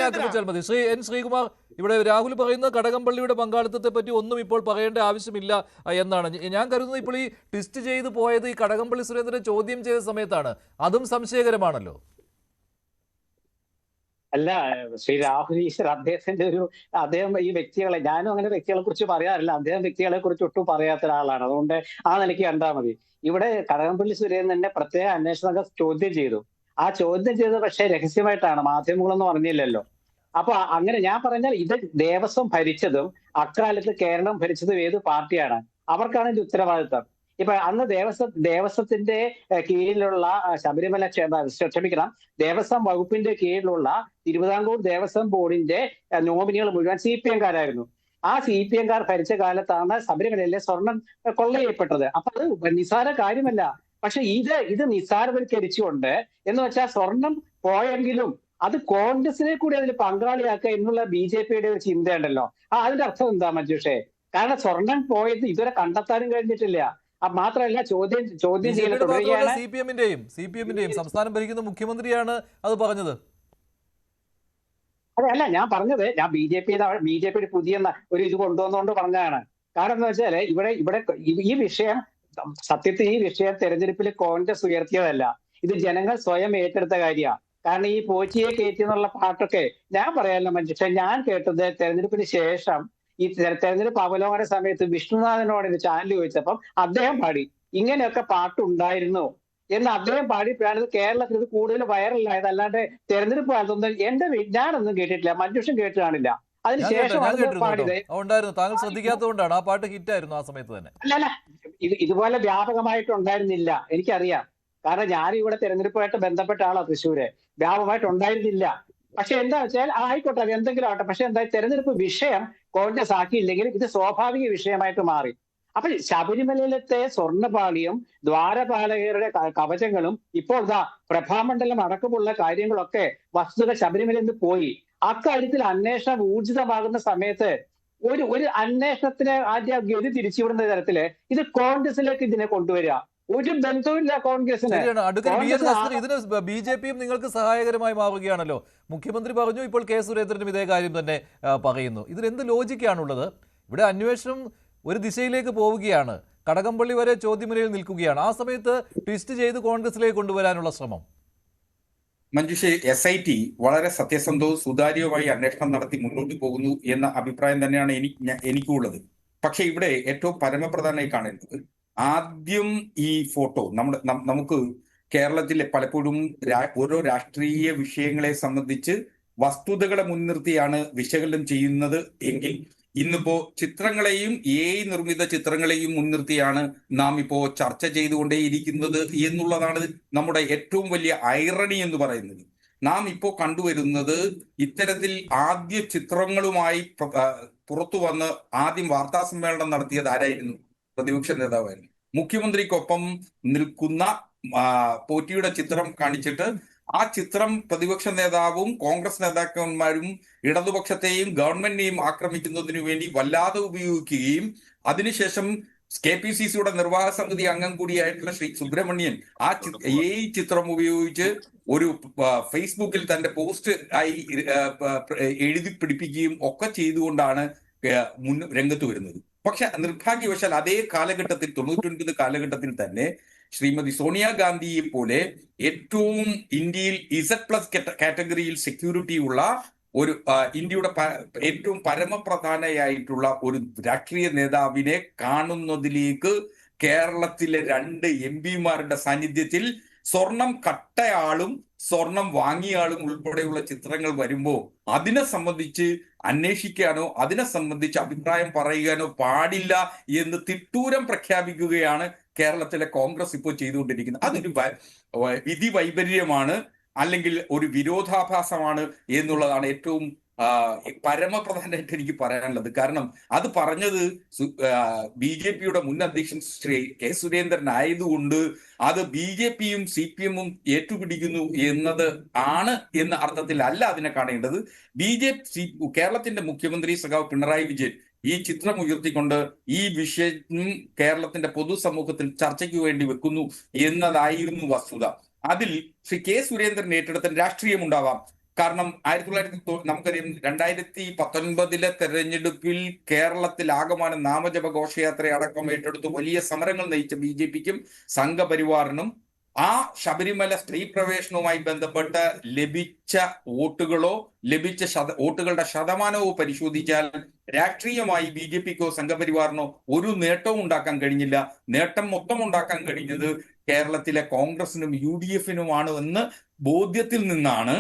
ആക്രമിച്ചാൽ മതി. ശ്രീ N ശ്രീകുമാർ, ഇവിടെ രാഹുൽ പറയുന്ന കടകംപള്ളിയുടെ പങ്കാളിത്തത്തെ പറ്റി ഒന്നും ഇപ്പോൾ പറയേണ്ട ആവശ്യമില്ല എന്നാണ്. ഞാൻ കരുതുന്നത് ഇപ്പോൾ ഈ ട്വിസ്റ്റ് ചെയ്തു പോയത് ഈ കടകംപള്ളി സുരേന്ദ്രൻ ചോദ്യം ചെയ്ത സമയത്താണ്. അതും സംശയകരമാണല്ലോ. അല്ല, ശ്രീ രാഹുൽ ഈശ്വർ അദ്ദേഹം ഈ വ്യക്തികളെ, ഞാനും അങ്ങനെ വ്യക്തികളെ കുറിച്ച് പറയാറില്ല. അദ്ദേഹം വ്യക്തികളെ കുറിച്ച് ഒട്ടും പറയാത്ത ഒരാളാണ്. അതുകൊണ്ട് ആ നിലയ്ക്ക് കണ്ടാൽ മതി. ഇവിടെ കടകംപള്ളി സുരേന്ദ്രനെ പ്രത്യേക അന്വേഷണ ചോദ്യം ചെയ്തു. ആ ചോദ്യം ചെയ്തത് പക്ഷേ രഹസ്യമായിട്ടാണ്, മാധ്യമങ്ങളൊന്നും അറിഞ്ഞില്ലല്ലോ. അപ്പൊ അങ്ങനെ ഞാൻ പറഞ്ഞാൽ ഇത് ദേവസ്വം ഭരിച്ചതും അക്കാലത്ത് കേരളം ഭരിച്ചതും ഏത് പാർട്ടിയാണ്? അവർക്കാണ് ഇത് ഉത്തരവാദിത്തം. ഇപ്പൊ അന്ന് ദേവസ്വത്തിന്റെ കീഴിലുള്ള ശബരിമല ക്ഷമിക്കണം, ദേവസ്വം വകുപ്പിന്റെ കീഴിലുള്ള തിരുവിതാംകൂർ ദേവസ്വം ബോർഡിന്റെ നോമിനികൾ മുഴുവൻ CPM-കാരായിരുന്നു. ആ CPM-കാർ ഭരിച്ച കാലത്താണ് ശബരിമലയിലെ സ്വർണം കൊള്ളയപ്പെട്ടത്. അപ്പൊ അത് നിസ്സാര കാര്യമല്ല. പക്ഷെ ഇത് നിസ്സാരവൽക്കരിച്ചുകൊണ്ട് എന്ന് വെച്ചാൽ സ്വർണം പോയെങ്കിലും അത് കോൺഗ്രസിനെ കൂടി അതിൽ പങ്കാളിയാക്കുക എന്നുള്ള BJP-യുടെ ഒരു ചിന്തയുണ്ടല്ലോ. അതിന്റെ അർത്ഥം എന്താ മഞ്ജുഷേ? കാരണം സ്വർണം പോയത് ഇതുവരെ കണ്ടെത്താനും കഴിഞ്ഞിട്ടില്ല. മാത്രമല്ല ചോദ്യം ചെയ്യൽ തുടരുകയാണ്. CPM-ന്റെയും സംസ്ഥാനം ഭരിക്കുന്ന മുഖ്യമന്ത്രിയാണ് അത് പറഞ്ഞത്. അതല്ല ഞാൻ പറഞ്ഞത്, ഞാൻ BJP പുതിയ ഒരു ഇത് കൊണ്ടുവന്നുകൊണ്ട് പറഞ്ഞതാണ്. കാരണം എന്താ വെച്ചാല് ഇവിടെ ഈ വിഷയം സത്യത്തിൽ ഈ വിഷയം തെരഞ്ഞെടുപ്പിൽ കോൺഗ്രസ് ഉയർത്തിയതല്ല. ഇത് ജനങ്ങൾ സ്വയം ഏറ്റെടുത്ത കാര്യമാണ്. കാരണം ഈ പോച്ചിയെ കയറ്റി എന്നുള്ള പാട്ടൊക്കെ ഞാൻ പറയാമല്ലോ മഞ്ജുഷ, ഞാൻ കേട്ടത് തെരഞ്ഞെടുപ്പിന് ശേഷം ഈ തെരഞ്ഞെടുപ്പ് അവലോകന സമയത്ത് വിഷ്ണുനാഥനോട് ഒരു ചാനൽ ചോദിച്ചപ്പം അദ്ദേഹം പാടി ഇങ്ങനെയൊക്കെ പാട്ടുണ്ടായിരുന്നു എന്ന് അദ്ദേഹം പാടിയപ്പോഴാണ് ഇത് കേരളത്തിൽ ഇത് കൂടുതൽ വൈറലായത്. അല്ലാണ്ട് തെരഞ്ഞെടുപ്പ് കാലത്തൊന്നും ഞാനൊന്നും കേട്ടിട്ടില്ല, മഞ്ജുഷം കേട്ട് കാണില്ല. ഞാൻ അതിനുശേഷമാണ് ഇത് കേട്ടിരുന്നു കേട്ടോ. പാടിയത്. ഉണ്ടായിരുന്നു. താങ്കൾ ശ്രദ്ധിക്കാത്തതുകൊണ്ടാണ്. ആ പാട്ട് ഹിറ്റായിരുന്നു ആ സമയത്ത് തന്നെ. അല്ല, ഇതുപോലെ വ്യാപകമായിട്ട് ഉണ്ടായിരുന്നില്ല, എനിക്കറിയാം. കാരണം ഞാനും ഇവിടെ തെരഞ്ഞെടുപ്പുമായിട്ട് ബന്ധപ്പെട്ട ആളാണ് തൃശ്ശൂര്. വ്യാപകമായിട്ട് ഉണ്ടായിരുന്നില്ല. പക്ഷെ എന്താ വെച്ചാൽ ആയിക്കോട്ടെ, അത് എന്തെങ്കിലും ആവട്ടെ. പക്ഷെ എന്താ, തെരഞ്ഞെടുപ്പ് വിഷയം കോൺഗ്രസ് ആക്കിയില്ലെങ്കിൽ ഇത് സ്വാഭാവിക വിഷയമായിട്ട് മാറി. അപ്പൊ ശബരിമലയിലത്തെ സ്വർണ്ണപാളിയും ദ്വാരപാലകരുടെ കവചങ്ങളും ഇപ്പോൾ ഇതാ പ്രഭാമണ്ഡലം അടക്കമുള്ള കാര്യങ്ങളൊക്കെ വസ്തുത ശബരിമലയിൽ നിന്ന് പോയി. അക്കാര്യത്തിൽ അന്വേഷണം ഊർജിതമാകുന്ന സമയത്ത് ഒരു അന്വേഷണത്തിന് ആദ്യ ഗതി തിരിച്ചുവിടുന്ന തരത്തില് ഇത് കോൺഗ്രസിലേക്ക് ഇതിനെ കൊണ്ടുവരിക ഒരു ബന്ധവുമില്ല കോൺഗ്രസിന്. ശരിയാണ്. അഡ്വക്കേറ്റ് ബി എൻ നസീർ, ഇതിന് BJP-യും നിങ്ങൾക്ക് സഹായകരമായി മാറുകയാണല്ലോ. മുഖ്യമന്ത്രി പറഞ്ഞു, ഇപ്പോൾ കെ സുരേന്ദ്രനും ഇതേ കാര്യം തന്നെ പറയുന്നു. ഇതിലെന്ത് ലോജിക്കാണുള്ളത്? ഇവിടെ അന്വേഷണം ഒരു ദിശയിലേക്ക് പോവുകയാണ്, കടകംപള്ളി വരെ ചോദ്യമുനയിൽ നിൽക്കുകയാണ്. ആ സമയത്ത് ട്വിസ്റ്റ് ചെയ്ത് കോൺഗ്രസിലേക്ക് കൊണ്ടുവരാനുള്ള ശ്രമം. മഞ്ജുഷേ, SIT വളരെ സത്യസന്ധവും സുതാര്യവുമായി അന്വേഷണം നടത്തി മുന്നോട്ട് പോകുന്നു എന്ന അഭിപ്രായം തന്നെയാണ് എനിക്കുള്ളത്. പക്ഷെ ഇവിടെ ഏറ്റവും പരമപ്രധാനമായി കാണേണ്ടത്, ആദ്യം ഈ ഫോട്ടോ നമുക്ക് കേരളത്തിലെ പലപ്പോഴും ഓരോ രാഷ്ട്രീയ വിഷയങ്ങളെ സംബന്ധിച്ച് വസ്തുതകളെ മുൻനിർത്തിയാണ് വിശകലനം ചെയ്യുന്നത് എങ്കിൽ, ഇന്നിപ്പോ ചിത്രങ്ങളെയും AI നിർമ്മിത ചിത്രങ്ങളെയും മുൻനിർത്തിയാണ് നാം ഇപ്പോ ചർച്ച ചെയ്തുകൊണ്ടേയിരിക്കുന്നത് എന്നുള്ളതാണ് നമ്മുടെ ഏറ്റവും വലിയ ഐറണി എന്ന് പറയുന്നത്. നാം ഇപ്പോൾ കണ്ടുവരുന്നത് ഇത്തരത്തിൽ ആദ്യ ചിത്രങ്ങളുമായി പുറത്തു വന്ന് ആദ്യം വാർത്താ സമ്മേളനം നടത്തിയത് ആരായിരുന്നു? പ്രതിപക്ഷ നേതാവായിരുന്നു. മുഖ്യമന്ത്രിക്കൊപ്പം നിൽക്കുന്ന പോറ്റിയുടെ ചിത്രം കാണിച്ചിട്ട് ആ ചിത്രം പ്രതിപക്ഷ നേതാവും കോൺഗ്രസ് നേതാക്കന്മാരും ഇടതുപക്ഷത്തെയും ഗവൺമെന്റിനെയും ആക്രമിക്കുന്നതിനു വേണ്ടി വല്ലാതെ ഉപയോഗിക്കുകയും അതിനുശേഷം KPCCയുടെ നിർവാഹക സമിതി അംഗം കൂടിയായിട്ടുള്ള ശ്രീ സുബ്രഹ്മണ്യൻ ആ AI ചിത്രം ഉപയോഗിച്ച് ഒരു ഫേസ്ബുക്കിൽ തന്റെ പോസ്റ്റ് ആയി എഴുതി പിടിപ്പിക്കുകയും ഒക്കെ ചെയ്തുകൊണ്ടാണ് രംഗത്ത് വരുന്നത്. പക്ഷെ നിർഭാഗ്യവശാൽ അതേ കാലഘട്ടത്തിൽ 99 കാലഘട്ടത്തിൽ തന്നെ ശ്രീമതി സോണിയാഗാന്ധിയെ പോലെ ഏറ്റവും ഇന്ത്യയിൽ Z+ കാറ്റഗറിയിൽ സെക്യൂരിറ്റി ഉള്ള ഒരു ഇന്ത്യയുടെ ഏറ്റവും പരമപ്രധാനയായിട്ടുള്ള ഒരു രാഷ്ട്രീയ നേതാവിനെ കാണുന്നതിലേക്ക് കേരളത്തിലെ 2 MP-മാരുടെ സാന്നിധ്യത്തിൽ സ്വർണം കട്ടയാളും സ്വർണം വാങ്ങിയാളും ഉൾപ്പെടെയുള്ള ചിത്രങ്ങൾ വരുമ്പോൾ അതിനെ സംബന്ധിച്ച് അന്വേഷിക്കാനോ അതിനെ സംബന്ധിച്ച് അഭിപ്രായം പറയുവാനോ പാടില്ല എന്ന് തിട്ടൂരം പ്രഖ്യാപിക്കുകയാണ് കേരളത്തിലെ കോൺഗ്രസ് ഇപ്പോൾ ചെയ്തുകൊണ്ടിരിക്കുന്നത്. അതൊരു വിധി വൈപര്യമാണ്, അല്ലെങ്കിൽ ഒരു വിരോധാഭാസമാണ് എന്നുള്ളതാണ് ഏറ്റവും പരമപ്രധാനമായിട്ട് എനിക്ക് പറയാനുള്ളത്. കാരണം അത് പറഞ്ഞത് BJP-യുടെ മുൻ അധ്യക്ഷൻ ശ്രീ കെ സുരേന്ദ്രൻ ആയതുകൊണ്ട് അത് BJP-യും CPM-ഉം ഏറ്റുപിടിക്കുന്നു എന്നത് ആണ് എന്ന അർത്ഥത്തിൽ അല്ല അതിനെ കാണേണ്ടത്. കേരളത്തിന്റെ മുഖ്യമന്ത്രി സഖാവ് പിണറായി വിജയൻ ഈ ചിത്രം ഉയർത്തിക്കൊണ്ട് ഈ വിഷയം കേരളത്തിന്റെ പൊതുസമൂഹത്തിൽ ചർച്ചയ്ക്ക് വേണ്ടി വെക്കുന്നു എന്നതായിരുന്നു വസ്തുത. അതിൽ ശ്രീ കെ സുരേന്ദ്രൻ ഏറ്റെടുത്ത രാഷ്ട്രീയം ഉണ്ടാവാം. കാരണം നമുക്കറിയാം 2019 തെരഞ്ഞെടുപ്പിൽ കേരളത്തിൽ ആകമാനം നാമജപ ഘോഷയാത്ര അടക്കം ഏറ്റെടുത്ത് വലിയ സമരങ്ങൾ നയിച്ച BJP-ക്കും സംഘപരിവാറിനും ആ ശബരിമല സ്ത്രീ പ്രവേശനവുമായി ബന്ധപ്പെട്ട് ലഭിച്ച വോട്ടുകളോ വോട്ടുകളുടെ ശതമാനമോ പരിശോധിച്ചാൽ രാഷ്ട്രീയമായി BJP-ക്കോ സംഘപരിവാറിനോ ഒരു നേട്ടവും ഉണ്ടാക്കാൻ കഴിഞ്ഞില്ല. നേട്ടം മൊത്തം ഉണ്ടാക്കാൻ കഴിഞ്ഞത് കേരളത്തിലെ കോൺഗ്രസിനും UDF-നുമാണ് എന്ന് ബോധ്യത്തിൽ നിന്നാണ്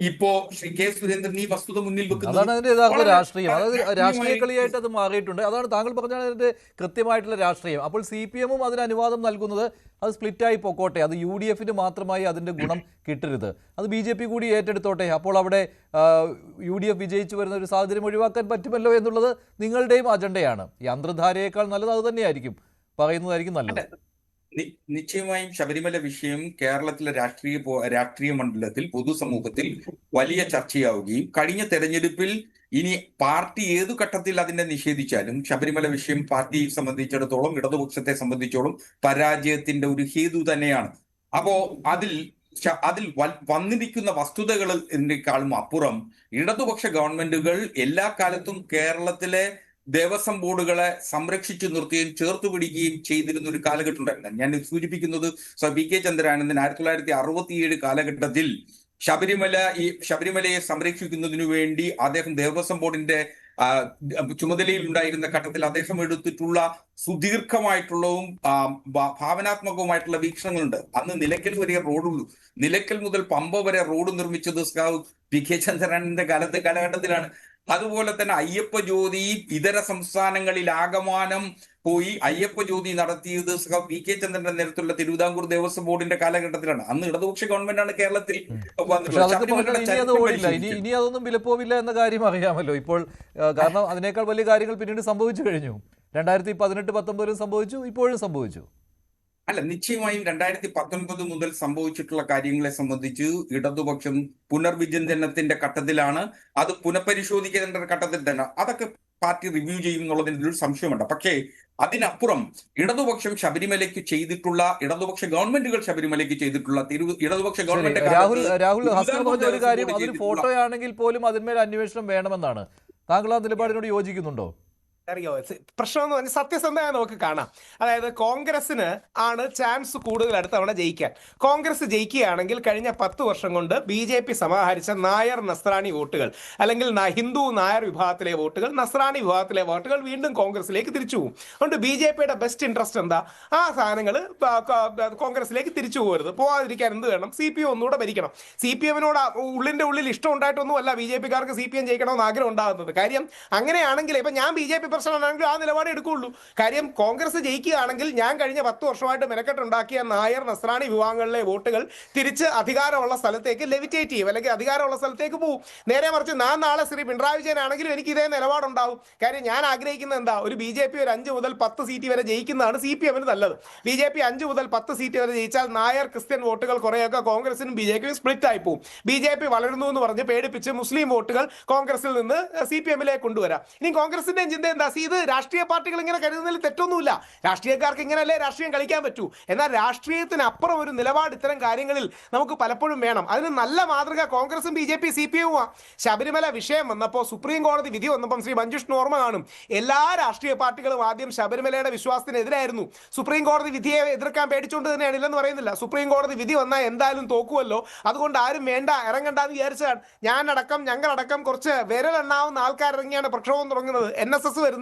ഇപ്പോ ശ്രീ കെ സുരേന്ദ്രൻ ഈ വസ്തുത മുന്നിൽ വെക്കുന്നത്. അതാണ് അതിന്റെ യഥാർത്ഥ രാഷ്ട്രീയം. അതായത് രാഷ്ട്രീയ കളിയായിട്ട് അത് മാറിയിട്ടുണ്ട്. അതാണ് താങ്കൾ പറഞ്ഞാൽ അതിന്റെ കൃത്യമായിട്ടുള്ള രാഷ്ട്രീയം. അപ്പോൾ CPM-ഉം അതിന് അനുവാദം നൽകുന്നത് അത് സ്പ്ലിറ്റായി പൊക്കോട്ടെ, അത് UDF-ന് മാത്രമായി അതിന്റെ ഗുണം കിട്ടരുത്, അത് BJP കൂടി ഏറ്റെടുത്തോട്ടെ, അപ്പോൾ അവിടെ UDF വിജയിച്ചു വരുന്ന ഒരു സാഹചര്യം ഒഴിവാക്കാൻ പറ്റുമല്ലോ എന്നുള്ളത് നിങ്ങളുടെയും അജണ്ടയാണ്. ഈ അന്തർധാരയേക്കാൾ നല്ലത് അത് തന്നെയായിരിക്കും, പറയുന്നതായിരിക്കും നല്ലത്. നിശ്ചയമായും ശബരിമല വിഷയം കേരളത്തിലെ രാഷ്ട്രീയ മണ്ഡലത്തിൽ പൊതുസമൂഹത്തിൽ വലിയ ചർച്ചയാവുകയും കഴിഞ്ഞ തെരഞ്ഞെടുപ്പിൽ ഇനി പാർട്ടി ഏതു ഘട്ടത്തിൽ അതിനെ നിഷേധിച്ചാലും ശബരിമല വിഷയം പാർട്ടിയെ സംബന്ധിച്ചിടത്തോളം ഇടതുപക്ഷത്തെ സംബന്ധിച്ചോളം പരാജയത്തിന്റെ ഒരു ഹേതു തന്നെയാണ്. അപ്പോ അതിൽ വന്നിരിക്കുന്ന വസ്തുതകളെക്കാളും അപ്പുറം ഇടതുപക്ഷ ഗവൺമെന്റുകൾ എല്ലാ കാലത്തും കേരളത്തിലെ ദേവസ്വം ബോർഡുകളെ സംരക്ഷിച്ചു നിർത്തുകയും ചേർത്ത് പിടിക്കുകയും ചെയ്തിരുന്ന ഒരു കാലഘട്ടം ഉണ്ടായിരുന്നു. ഞാൻ സൂചിപ്പിക്കുന്നത് PK ചന്ദ്രാനന്ദൻ 1967 കാലഘട്ടത്തിൽ ശബരിമലയെ സംരക്ഷിക്കുന്നതിനു വേണ്ടി അദ്ദേഹം ദേവസ്വം ബോർഡിന്റെ ചുമതലയിൽ ഉണ്ടായിരുന്ന ഘട്ടത്തിൽ അദ്ദേഹം എടുത്തിട്ടുള്ള സുദീർഘമായിട്ടുള്ളതും ഭാവനാത്മകവുമായിട്ടുള്ള വീക്ഷണങ്ങളുണ്ട്. അന്ന് നിലയ്ക്കൽ വരെ റോഡുള്ളൂ. നിലയ്ക്കൽ മുതൽ പമ്പ വരെ റോഡ് നിർമ്മിച്ചത് PK ചന്ദ്രാനന്ദന്റെ കാലഘട്ടത്തിലാണ്. അതുപോലെ തന്നെ അയ്യപ്പ ജ്യോതി ഇതര സംസ്ഥാനങ്ങളിൽ ആകമാനം പോയി അയ്യപ്പ ജ്യോതി നടത്തിയത് പി കെ ചന്ദ്രന്റെ നേതൃത്വത്തിലുള്ള തിരുവിതാംകൂർ ദേവസ്വം ബോർഡിന്റെ കാലഘട്ടത്തിലാണ്. അന്ന് ഇടതുപക്ഷ ഗവൺമെന്റാണ് കേരളത്തിൽ പക്ഷെ അതൊക്കെ പറഞ്ഞാൽ ഇനി അത് ഓടില്ല, ഇനി അതൊന്നും വിലപ്പോവില്ല എന്ന കാര്യം അറിയാമല്ലോ ഇപ്പോൾ. കാരണം അതിനേക്കാൾ വലിയ കാര്യങ്ങൾ പിന്നീട് സംഭവിച്ചു കഴിഞ്ഞു. 2018-19 സംഭവിച്ചു, ഇപ്പോഴും സംഭവിച്ചു. അല്ല, നിശ്ചയമായും 2019 മുതൽ സംഭവിച്ചിട്ടുള്ള കാര്യങ്ങളെ സംബന്ധിച്ച് ഇടതുപക്ഷം പുനർവിചിന്തനത്തിന്റെ ഘട്ടത്തിലാണ്. അത് പുനഃപരിശോധിക്കേണ്ട ഘട്ടത്തിൽ തന്നെ അതൊക്കെ പാർട്ടി റിവ്യൂ ചെയ്യും എന്നുള്ളതിന് ഒരു സംശയമുണ്ട്. പക്ഷേ അതിനപ്പുറം ഇടതുപക്ഷം ശബരിമലയ്ക്ക് ചെയ്തിട്ടുള്ള, ഇടതുപക്ഷ ഗവൺമെന്റുകൾ ശബരിമലയ്ക്ക് ചെയ്തിട്ടുള്ള ഇടതുപക്ഷ ഗവൺമെന്റ് രാഹുൽ ഹസ്കർ പറഞ്ഞ ഒരു കാര്യം, അതൊരു ഫോട്ടോയാണെങ്കിൽ പോലും അതിന്മേൽ അന്വേഷണം വേണമെന്നാണ്. താങ്കൾ ആ നിലപാടിനോട് യോജിക്കുന്നുണ്ടോ? അറിയോ, പ്രശ്നം എന്ന് പറഞ്ഞാൽ സത്യസന്ധമായി നമുക്ക് കാണാം. അതായത് കോൺഗ്രസിന് ആണ് ചാൻസ് കൂടുതൽ അടുത്ത തവണ ജയിക്കാൻ. കോൺഗ്രസ് ജയിക്കുകയാണെങ്കിൽ കഴിഞ്ഞ 10 വർഷം കൊണ്ട് BJP സമാഹരിച്ച നായർ നസ്രാണി വോട്ടുകൾ, അല്ലെങ്കിൽ ഹിന്ദു നായർ വിഭാഗത്തിലെ വോട്ടുകൾ, നസ്രാണി വിഭാഗത്തിലെ വോട്ടുകൾ വീണ്ടും കോൺഗ്രസിലേക്ക് തിരിച്ചു പോകും. അതുകൊണ്ട് BJPയുടെ ബെസ്റ്റ് ഇൻട്രസ്റ്റ് എന്താ? ആ സാധനങ്ങൾ കോൺഗ്രസിലേക്ക് തിരിച്ചു പോകരുത്. പോകാതിരിക്കാൻ എന്ത് വേണം? CPM ഒന്നുകൂടെ ഭരിക്കണം. CPMനോട് ഉള്ളിന്റെ ഉള്ളിൽ ഇഷ്ടം ഉണ്ടായിട്ടൊന്നുമല്ല BJPക്കാർക്ക് CPM ജയിക്കണമെന്ന് ആഗ്രഹം ഉണ്ടാകുന്നത്. കാര്യം അങ്ങനെയാണെങ്കിൽ ഇപ്പൊ ഞാൻ BJP പ്രശ്നമാണെങ്കിൽ ആ നിലപാട് എടുക്കുകയുള്ളൂ. കാര്യം കോൺഗ്രസ് ജയിക്കുകയാണെങ്കിൽ ഞാൻ കഴിഞ്ഞ 10 വർഷമായിട്ട് മെനക്കെട്ടുണ്ടാക്കിയ നായർ നസ്രാണി വിഭാഗങ്ങളിലെ വോട്ടുകൾ തിരിച്ച് അധികാരമുള്ള സ്ഥലത്തേക്ക് ലെവിറ്റേറ്റ് ചെയ്യും, അല്ലെങ്കിൽ അധികാരമുള്ള സ്ഥലത്തേക്ക് പോകും. നേരെ മറിച്ച് ഞാൻ നാളെ ശ്രീ പിണറായി വിജയൻ ആണെങ്കിലും എനിക്ക് ഇതേ നിലപാടുണ്ടാവും. കാര്യം ഞാൻ ആഗ്രഹിക്കുന്നത് എന്താ? ഒരു BJP ഒരു 5 മുതൽ 10 സീറ്റ് വരെ ജയിക്കുന്നതാണ് CPMന് നല്ലത്. BJP 5 മുതൽ 10 സീറ്റ് വരെ ജയിച്ചാൽ നായർ ക്രിസ്ത്യൻ വോട്ടുകൾ കുറേയൊക്കെ കോൺഗ്രസിനും BJPയും സ്പ്ലിറ്റ് ആയി പോകും. BJP വളരുന്നു എന്ന് പറഞ്ഞ് പേടിപ്പിച്ച് മുസ്ലിം വോട്ടുകൾ കോൺഗ്രസിൽ നിന്ന് CPMലേക്ക് കൊണ്ടുവരാം. ഇനി കോൺഗ്രസിന്റെയും ചിന്ത എന്താ? ഇത് രാഷ്ട്രീയ പാർട്ടികൾ ഇങ്ങനെ കരുതുന്നതിൽ തെറ്റൊന്നുമില്ല. രാഷ്ട്രീയക്കാർക്ക് ഇങ്ങനെയല്ലേ രാഷ്ട്രീയം കളിക്കാൻ പറ്റൂ. എന്നാൽ രാഷ്ട്രീയത്തിനപ്പുറം ഒരു നിലപാട് ഇത്തരം കാര്യങ്ങളിൽ നമുക്ക് പലപ്പോഴും വേണം. അതിന് നല്ല മാതൃക കോൺഗ്രസും BJP CPMുമാണ്. ശബരിമല വിഷയം വന്നപ്പോൾ, സുപ്രീം കോടതി വിധി വന്നപ്പം ശ്രീ മഞ്ജുഷ് ഓർമ്മ കാണും, എല്ലാ രാഷ്ട്രീയ പാർട്ടികളും ആദ്യം ശബരിമലയുടെ വിശ്വാസത്തിനെതിരായിരുന്നു. സുപ്രീം കോടതി വിധിയെ എതിർക്കാൻ പേടിച്ചുകൊണ്ട് തന്നെയാണ്, ഇല്ലെന്ന് പറയുന്നില്ല. സുപ്രീം കോടതി വിധി വന്നാൽ എന്തായാലും തോക്കുമല്ലോ, അതുകൊണ്ട് ആരും വേണ്ട, ഇറങ്ങണ്ടെന്ന് വിചാരിച്ചതാണ്. ഞാനടക്കം, ഞങ്ങളടക്കം കുറച്ച് വിരലെണ്ണാവുന്ന ആൾക്കാരിറങ്ങിയാണ് പ്രക്ഷോഭം തുടങ്ങുന്നത്. NSS വരുന്നത്,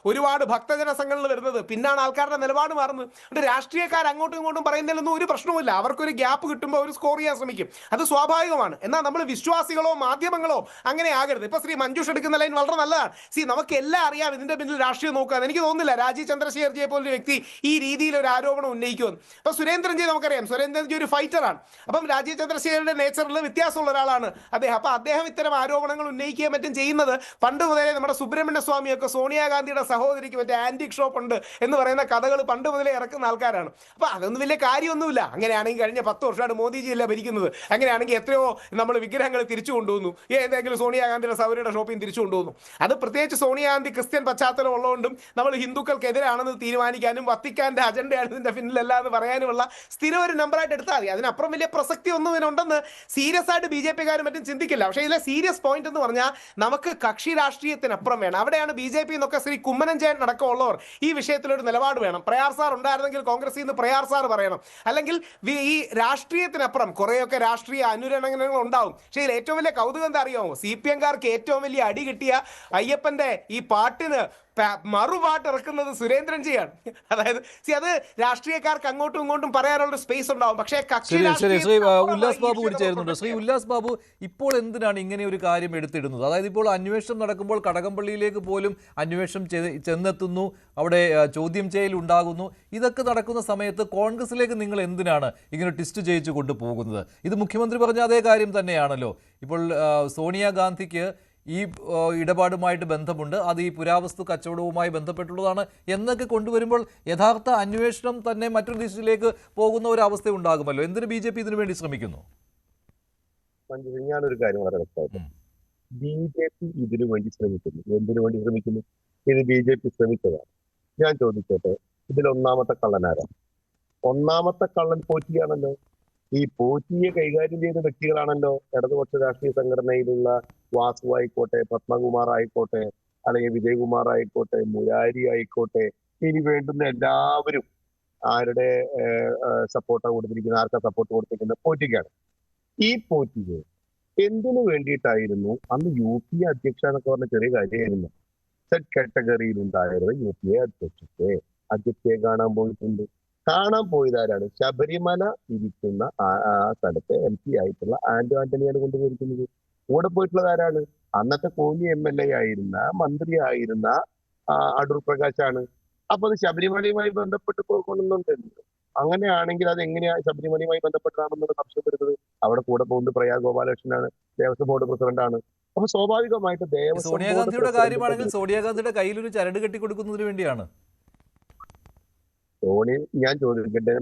ഒരുപാട് ഭക്തജന സംഘടനകൾ വരുന്നത്, പിന്നാണ് ആൾക്കാരുടെ നിലപാട് മാറുന്നത്. രാഷ്ട്രീയക്കാർ അങ്ങോട്ടും ഇങ്ങോട്ടും പറയുന്നതിലൊന്നും ഒരു പ്രശ്നവുമില്ല. അവർക്കൊരു ഗ്യാപ്പ് കിട്ടുമ്പോൾ അവർ സ്കോർ ചെയ്യാൻ ശ്രമിക്കും, അത് സ്വാഭാവികമാണ്. എന്നാൽ നമ്മൾ വിശ്വാസികളോ മാധ്യമങ്ങളോ അങ്ങനെ ആകരുത്. ഇപ്പൊ ശ്രീ മഞ്ജുഷ് എടുക്കുന്ന ലൈൻ വളരെ നല്ലതാണ്. നമുക്ക് എല്ലാം അറിയാം ഇതിന്റെ പിന്നിൽ രാഷ്ട്രീയം നോക്കാൻ. എനിക്ക് തോന്നുന്നില്ല രാജീവ് ചന്ദ്രശേഖർജിയെ പോലൊരു വ്യക്തി ഈ രീതിയിൽ ഒരു ആരോപണം ഉന്നയിക്കുമെന്ന്. ഇപ്പൊ സുരേന്ദ്രൻജി നമുക്കറിയാം, സുരേന്ദ്രൻജി ഒരു ഫൈറ്ററാണ്. അപ്പം രാജീവ് ചന്ദ്രശേഖരുടെ നേച്ചറിൽ വ്യത്യാസമുള്ള ഒരാളാണ് അദ്ദേഹം. അപ്പൊ അദ്ദേഹം ഇത്തരം ആരോപണങ്ങൾ ഉന്നയിക്കുകയും മറ്റും ചെയ്യുന്നത് പണ്ട് മുതലേ നമ്മുടെ സുബ്രഹ്മണ്യ സ്വാമിയൊക്കെ സോണിയാഗാന്ധിയുടെ സഹോദരിക്ക് മറ്റേ ആന്റിക് ഷോപ്പ് ഉണ്ട് എന്ന് പറയുന്ന കഥകൾ പണ്ട് മുതലേ ഇറക്കുന്ന ആൾക്കാരാണ്. അപ്പൊ അതൊന്നും വലിയ കാര്യമൊന്നുമില്ല. അങ്ങനെയാണെങ്കിൽ കഴിഞ്ഞ 10 വർഷമായിട്ട് മോദിജി അല്ല ഭരിക്കുന്നത്. അങ്ങനെയാണെങ്കിൽ എത്രയോ നമ്മൾ വിഗ്രഹങ്ങൾ തിരിച്ചു കൊണ്ടുവന്നു, ഏതെങ്കിലും സോണിയാഗാന്ധിയുടെ സൗകര്യയുടെ ഷോപ്പിൽ തിരിച്ചു കൊണ്ടുവന്നു. അത് പ്രത്യേകിച്ച് സോണിയാഗാന്ധി ക്രിസ്ത്യൻ പശ്ചാത്തലം ഉള്ളതുകൊണ്ടും നമ്മൾ ഹിന്ദുക്കൾക്കെതിരാണെന്ന് തീരുമാനിക്കാനും വത്തിക്കാന്റെ അജണ്ടയാണ് ഇതിന്റെ പിന്നിലല്ല എന്ന് പറയാനുമുള്ള സ്ഥിരം ഒരു നമ്പറായിട്ട് എടുത്താൽ മതി. അതിനപ്പുറം വലിയ പ്രസക്തി ഒന്നും ഇതിനുണ്ടെന്ന് സീരിയസ് ആയിട്ട് BJPക്കാരും മറ്റും ചിന്തിക്കില്ല. പക്ഷേ ഇതിലെ സീരിയസ് പോയിന്റ് എന്ന് പറഞ്ഞാൽ നമുക്ക് കക്ഷി രാഷ്ട്രീയത്തിനപ്പുറം വേണം. അവിടെയാണ് BJP എന്നൊക്കെ ശ്രീ കുമ്മനം ചേട്ടൻ അടക്കമുള്ളവർ ഈ വിഷയത്തിലൊരു നിലപാട് വേണം. പ്രയാർ സാർ ഉണ്ടായിരുന്നെങ്കിൽ കോൺഗ്രസിൽ നിന്ന് പ്രയാർ സാർ പറയണം. അല്ലെങ്കിൽ ഈ രാഷ്ട്രീയത്തിനപ്പുറം കുറേയൊക്കെ രാഷ്ട്രീയ അനുരണനങ്ങൾ ഉണ്ടാവും. പക്ഷേ ഇതിൽ ഏറ്റവും വലിയ കൗതുകം എന്താ അറിയാമോ? CPMകാർക്ക് ഏറ്റവും വലിയ അടി കിട്ടിയ അയ്യപ്പന്റെ ഈ പാട്ടിന് മറുപാട്ട് ഇറക്കുന്നത് സുരേന്ദ്രൻജിയാണ്. അതായത് അത് രാഷ്ട്രീയക്കാർക്ക് അങ്ങോട്ടും ഇങ്ങോട്ടും പറയാനുള്ള സ്പേസ് ഉണ്ടാവും. പക്ഷേ ശ്രീ ഉല്ലാസ് ബാബു കൂടി ചേരുന്നുണ്ട്. ശ്രീ ഉല്ലാസ് ബാബു, ഇപ്പോൾ എന്തിനാണ് ഇങ്ങനെ ഒരു കാര്യം എടുത്തിടുന്നത്? അതായത് ഇപ്പോൾ അന്വേഷണം നടക്കുമ്പോൾ കടകംപള്ളിയിലേക്ക് പോലും അന്വേഷണം ചെന്നെത്തുന്നു, അവിടെ ചോദ്യം ചെയ്യൽ ഉണ്ടാകുന്നു. ഇതൊക്കെ നടക്കുന്ന സമയത്ത് കോൺഗ്രസിലേക്ക് നിങ്ങൾ എന്തിനാണ് ഇങ്ങനെ ട്വിസ്റ്റ് ചെയ്യിച്ചു കൊണ്ടുപോകുന്നത്? ഇത് മുഖ്യമന്ത്രി പറഞ്ഞ അതേ കാര്യം തന്നെയാണല്ലോ. ഇപ്പോൾ സോണിയാഗാന്ധിക്ക് ഈ ഇടപാടുമായിട്ട് ബന്ധമുണ്ട്, അത് ഈ പുരാവസ്തു കച്ചവടവുമായി ബന്ധപ്പെട്ടുള്ളതാണ് എന്നൊക്കെ കൊണ്ടുവരുമ്പോൾ യഥാർത്ഥ അന്വേഷണം തന്നെ മറ്റൊരു ദിശയിലേക്ക് പോകുന്ന ഒരു അവസ്ഥ ഉണ്ടാകുമല്ലോ. എന്തിന് BJP ഇതിനു വേണ്ടി ശ്രമിക്കുന്നു? ഞാനൊരു കാര്യം വളരെ വ്യക്തമായിട്ട്, BJP ഇതിനു വേണ്ടി ശ്രമിക്കുന്നു. എന്തിനു വേണ്ടി ശ്രമിക്കുന്നു? ഇത് BJP ശ്രമിച്ചതാണ്. ഞാൻ ചോദിച്ചോട്ടെ, ഇതിൽ ഒന്നാമത്തെ കള്ളനാരാ? ഒന്നാമത്തെ കള്ളൻ പോറ്റിയാണല്ലോ. ഈ പോറ്റിയെ കൈകാര്യം ചെയ്ത വ്യക്തികളാണല്ലോ ഇടതുപക്ഷ രാഷ്ട്രീയ സംഘടനയിലുള്ള വാസു ആയിക്കോട്ടെ, പത്മകുമാർ ആയിക്കോട്ടെ, അല്ലെങ്കിൽ വിജയകുമാർ ആയിക്കോട്ടെ, മുരാരി ആയിക്കോട്ടെ, ഇനി വേണ്ടുന്ന എല്ലാവരും ആരുടെ സപ്പോർട്ടാണ് കൊടുത്തിരിക്കുന്നത്, ആർക്കാ സപ്പോർട്ട് കൊടുത്തിരിക്കുന്നത്? പോറ്റിക്കാണ്. ഈ പോറ്റിയെ എന്തിനു വേണ്ടിയിട്ടായിരുന്നു അന്ന് UPA അധ്യക്ഷ എന്നൊക്കെ പറഞ്ഞ ചെറിയ കാര്യമായിരുന്നു. സെറ്റ് കാറ്റഗറിയിൽ ഉണ്ടായിരുന്ന UPA അധ്യക്ഷയെ കാണാൻ പോയിട്ടുണ്ട്. കാണാൻ പോയതാരാണ്? ശബരിമല ഇരിക്കുന്ന ആ സ്ഥലത്തെ MP ആയിട്ടുള്ള ആന്റോ ആന്റണിയാണ് കൊണ്ടുപോയിരിക്കുന്നത്. കൂടെ പോയിട്ടുള്ളത് ആരാണ്? അന്നത്തെ കോന്നി MLA ആയിരുന്ന, മന്ത്രിയായിരുന്ന അടൂർ പ്രകാശാണ്. അപ്പൊ അത് ശബരിമലയുമായി ബന്ധപ്പെട്ട് കൊണ്ടുവന്നുണ്ട്. അങ്ങനെയാണെങ്കിൽ അത് എങ്ങനെയാ ശബരിമലയുമായി ബന്ധപ്പെട്ടാണെന്നുള്ള സംശയം വരുന്നത്? അവിടെ കൂടെ പോകുന്നത് പ്രയാഗ് ഗോപാലകൃഷ്ണനാണ്, ദേവസ്വം ബോർഡ് പ്രസിഡന്റാണ്. അപ്പൊ സ്വാഭാവികമായിട്ട് ദേവസ്വം ബോർഡ് സോണിയാഗാന്ധിയുടെ കാര്യമാണെങ്കിൽ സോണിയാഗാന്ധിയുടെ കയ്യിൽ ഒരു ചരട് കെട്ടി കൊടുക്കുന്നതിന് വേണ്ടിയാണ്. ധോണി, ഞാൻ ചോദിക്കട്ടെ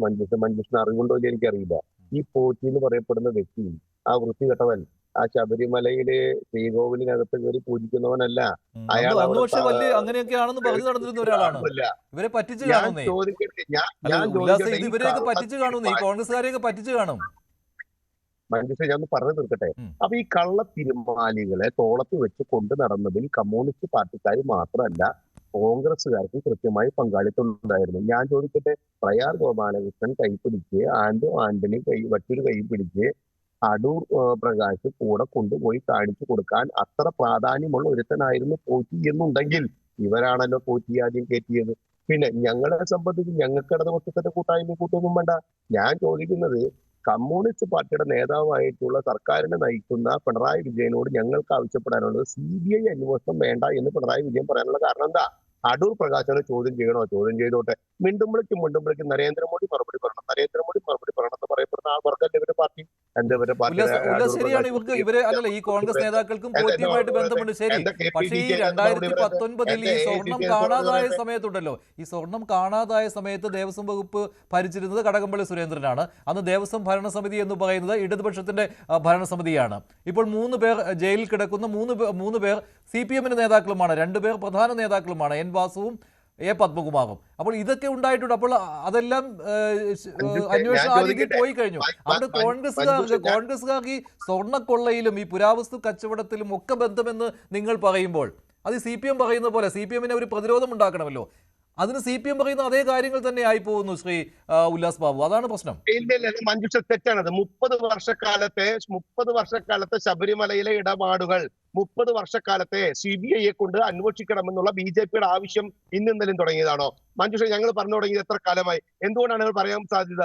മഞ്ജുഷിന് അറിവുണ്ടോ എന്ന് എനിക്കറിയില്ല. ഈ പോറ്റി എന്ന് പറയപ്പെടുന്ന വ്യക്തി, ആ വൃത്തികെട്ടവൻ, ആ ശബരിമലയിലെ ശ്രീകോവിലിനകത്ത് കയറി പൂജിക്കുന്നവനല്ല. അയാൾ പക്ഷെ വലിയ അങ്ങനെയൊക്കെയാണെന്ന് പറഞ്ഞു നടന്നിരുന്ന ഒരാളാണ്. ഇവരെ പറ്റിച്ചു കാണുന്നേ. ഇവരെയൊക്കെ പറ്റിച്ചു കാണുന്നേ, ഈ കോൺഗ്രസ്സുകാരെയൊക്കെ പറ്റിച്ചു കാണും. മഞ്ജുഷ, ഞാൻ ഒന്ന് പറഞ്ഞു തീർക്കട്ടെ. അപ്പൊ ഈ കള്ള തിരുമാലികളെ തോളത്ത് വെച്ച് കൊണ്ടു നടന്നതിൽ കമ്മ്യൂണിസ്റ്റ് പാർട്ടിക്കാർ മാത്രമല്ല കോൺഗ്രസ്സുകാർക്കും കൃത്യമായി പങ്കാളിത്തം ഉണ്ടായിരുന്നു. ഞാൻ ചോദിക്കട്ടെ, പ്രയാർ ഗോപാലകൃഷ്ണൻ കൈപ്പിടിച്ച്, ആന്റണി വട്ടൂര് കൈപ്പിടിച്ച് അടൂർ പ്രകാശ് കൂടെ കൊണ്ടുപോയി കാണിച്ചു കൊടുക്കാൻ അത്ര പ്രാധാന്യമുള്ള ഒരുത്തനായിരുന്നു പോറ്റി എന്നുണ്ടെങ്കിൽ ഇവരാണല്ലോ പോറ്റി ആദ്യം കയറ്റിയത്. പിന്നെ ഞങ്ങളെ സംബന്ധിച്ച് ഞങ്ങൾക്ക് ഇടതുപക്ഷത്തിന്റെ കൂട്ടായ്മ കൂട്ടൊന്നും വേണ്ട. ഞാൻ ചോദിക്കുന്നത്, കമ്മ്യൂണിസ്റ്റ് പാർട്ടിയുടെ നേതാവായിട്ടുള്ള സർക്കാരിനെ നയിക്കുന്ന പിണറായി വിജയനോട് ഞങ്ങൾക്ക് ആവശ്യപ്പെടാനുള്ളത് CBI അന്വേഷണം വേണ്ട എന്ന് പിണറായി വിജയൻ പറയാനുള്ള കാരണം എന്താ? അടൂർ പ്രകാശിനെ ചോദ്യം ചെയ്യണോ? ചോദ്യം ചെയ്തോട്ടെ. മിണ്ടുമ്പോഴേക്കും നരേന്ദ്രമോദി മറുപടി പറയണം, നരേന്ദ്രമോദി മറുപടി പറയണം എന്ന് പറയപ്പെടുന്ന ആ വർഗ്ഗം ഇവരുടെ പാർട്ടി. ശരിയാണ്. ഇവരെ അല്ലല്ല, ഈ കോൺഗ്രസ് നേതാക്കൾക്കും പോറ്റിയുമായിട്ട് ബന്ധമുണ്ട്. ശരി. പക്ഷേ ഈ 2019 ഈ സ്വർണം കാണാതായ സമയത്തുണ്ടല്ലോ, ഈ സ്വർണം കാണാതായ സമയത്ത് ദേവസ്വം വകുപ്പ് ഭരിച്ചിരുന്നത് കടകംപള്ളി സുരേന്ദ്രനാണ്. അന്ന് ദേവസ്വം ഭരണസമിതി എന്ന് പറയുന്നത് ഇടതുപക്ഷത്തിന്റെ ഭരണസമിതിയാണ്. ഇപ്പോൾ 3 പേർ ജയിലിൽ കിടക്കുന്ന 3 പേർ CPM-ന്റെ നേതാക്കളുമാണ്. 2 പേർ പ്രധാന നേതാക്കളുമാണ്, N വാസുവും A പത്മകുമാറും. അപ്പോൾ ഇതൊക്കെ ഉണ്ടായിട്ടുണ്ട്. അപ്പോൾ അതെല്ലാം അന്വേഷണം ആ രീതിയിൽ പോയി കഴിഞ്ഞു. അവിടെ കോൺഗ്രസ്സുകാർക്ക് ഈ സ്വർണ്ണക്കൊള്ളയിലും ഈ പുരാവസ്തു കച്ചവടത്തിലും ഒക്കെ ബന്ധമെന്ന് നിങ്ങൾ പറയുമ്പോൾ അത് CPM പറയുന്ന പോലെ CPM-ന് ഒരു പ്രതിരോധം ഉണ്ടാക്കണമല്ലോ. അതിന് CPM പറയുന്ന അതേ കാര്യങ്ങൾ തന്നെ ആയി പോകുന്നു ശ്രീ ഉല്ലാസ് ബാബു. അതാണ് പ്രശ്നം. മഞ്ജുഷ, തെറ്റാണത്. 30 വർഷക്കാലത്തെ ശബരിമലയിലെ ഇടപാടുകൾ 30 വർഷക്കാലത്തെ CBI-യെ കൊണ്ട് അന്വേഷിക്കണമെന്നുള്ള BJP-യുടെ ആവശ്യം ഇന്നലെയും തുടങ്ങിയതാണോ? മഞ്ജുഷ, ഞങ്ങൾ പറഞ്ഞു തുടങ്ങിയത് എത്ര കാലമായി? എന്തുകൊണ്ടാണ് ഞങ്ങൾ പറയാൻ സാധ്യത?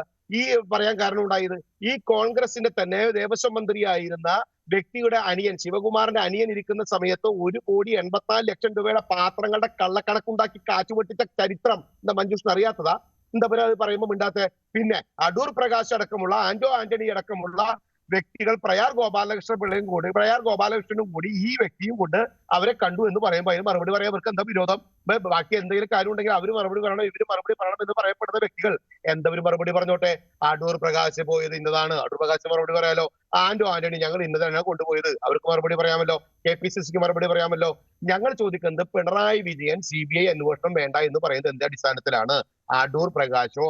പറയാൻ കാരണം ഉണ്ടായത്, ഈ കോൺഗ്രസിന്റെ തന്നെ ദേവസ്വം മന്ത്രിയായിരുന്ന വ്യക്തിയുടെ അനിയൻ, ശിവകുമാറിന്റെ അനിയൻ ഇരിക്കുന്ന സമയത്ത് 1,84,00,000 രൂപയുടെ പാത്രങ്ങളുടെ കള്ളക്കണക്കുണ്ടാക്കി കാച്ചുപൊട്ടിച്ച ചരിത്രം എന്താ മഞ്ജുഷിന് അറിയാത്തതാ? എന്താ പറയുക അത് പറയുമ്പോൾ മിണ്ടാത്തെ? പിന്നെ അടൂർ പ്രകാശ് അടക്കമുള്ള, ആന്റണി അടക്കമുള്ള വ്യക്തികൾ പ്രയാർ ഗോപാലകൃഷ്ണനും കൂടി ഈ വ്യക്തിയും കൊണ്ട് അവരെ കണ്ടു എന്ന് പറയുമ്പോൾ അതിന് മറുപടി പറയാൻ അവർക്ക് എന്താ വിരോധം? ബാക്കി എന്തെങ്കിലും കാര്യം ഉണ്ടെങ്കിൽ അവർ മറുപടി പറയണം, ഇവര് മറുപടി പറയണം എന്ന് പറയപ്പെടുന്ന വ്യക്തികൾ എന്തെങ്കിലും മറുപടി പറഞ്ഞോട്ടെ. അടൂർ പ്രകാശ് പോയത് ഇന്നതാണ്, അടൂർ പ്രകാശ് മറുപടി പറയാലോ. ആന്റണി ഞങ്ങൾ ഇന്നതാണ് കൊണ്ടുപോയത്, അവർക്ക് മറുപടി പറയാമല്ലോ. KPCCക്ക് മറുപടി പറയാമല്ലോ. ഞങ്ങൾ ചോദിക്കുന്നത്, പിണറായി വിജയൻ CBI അന്വേഷണം വേണ്ട എന്ന് പറയുന്നത് എന്ത് അടിസ്ഥാനത്തിലാണ്? അടൂർ പ്രകാശോ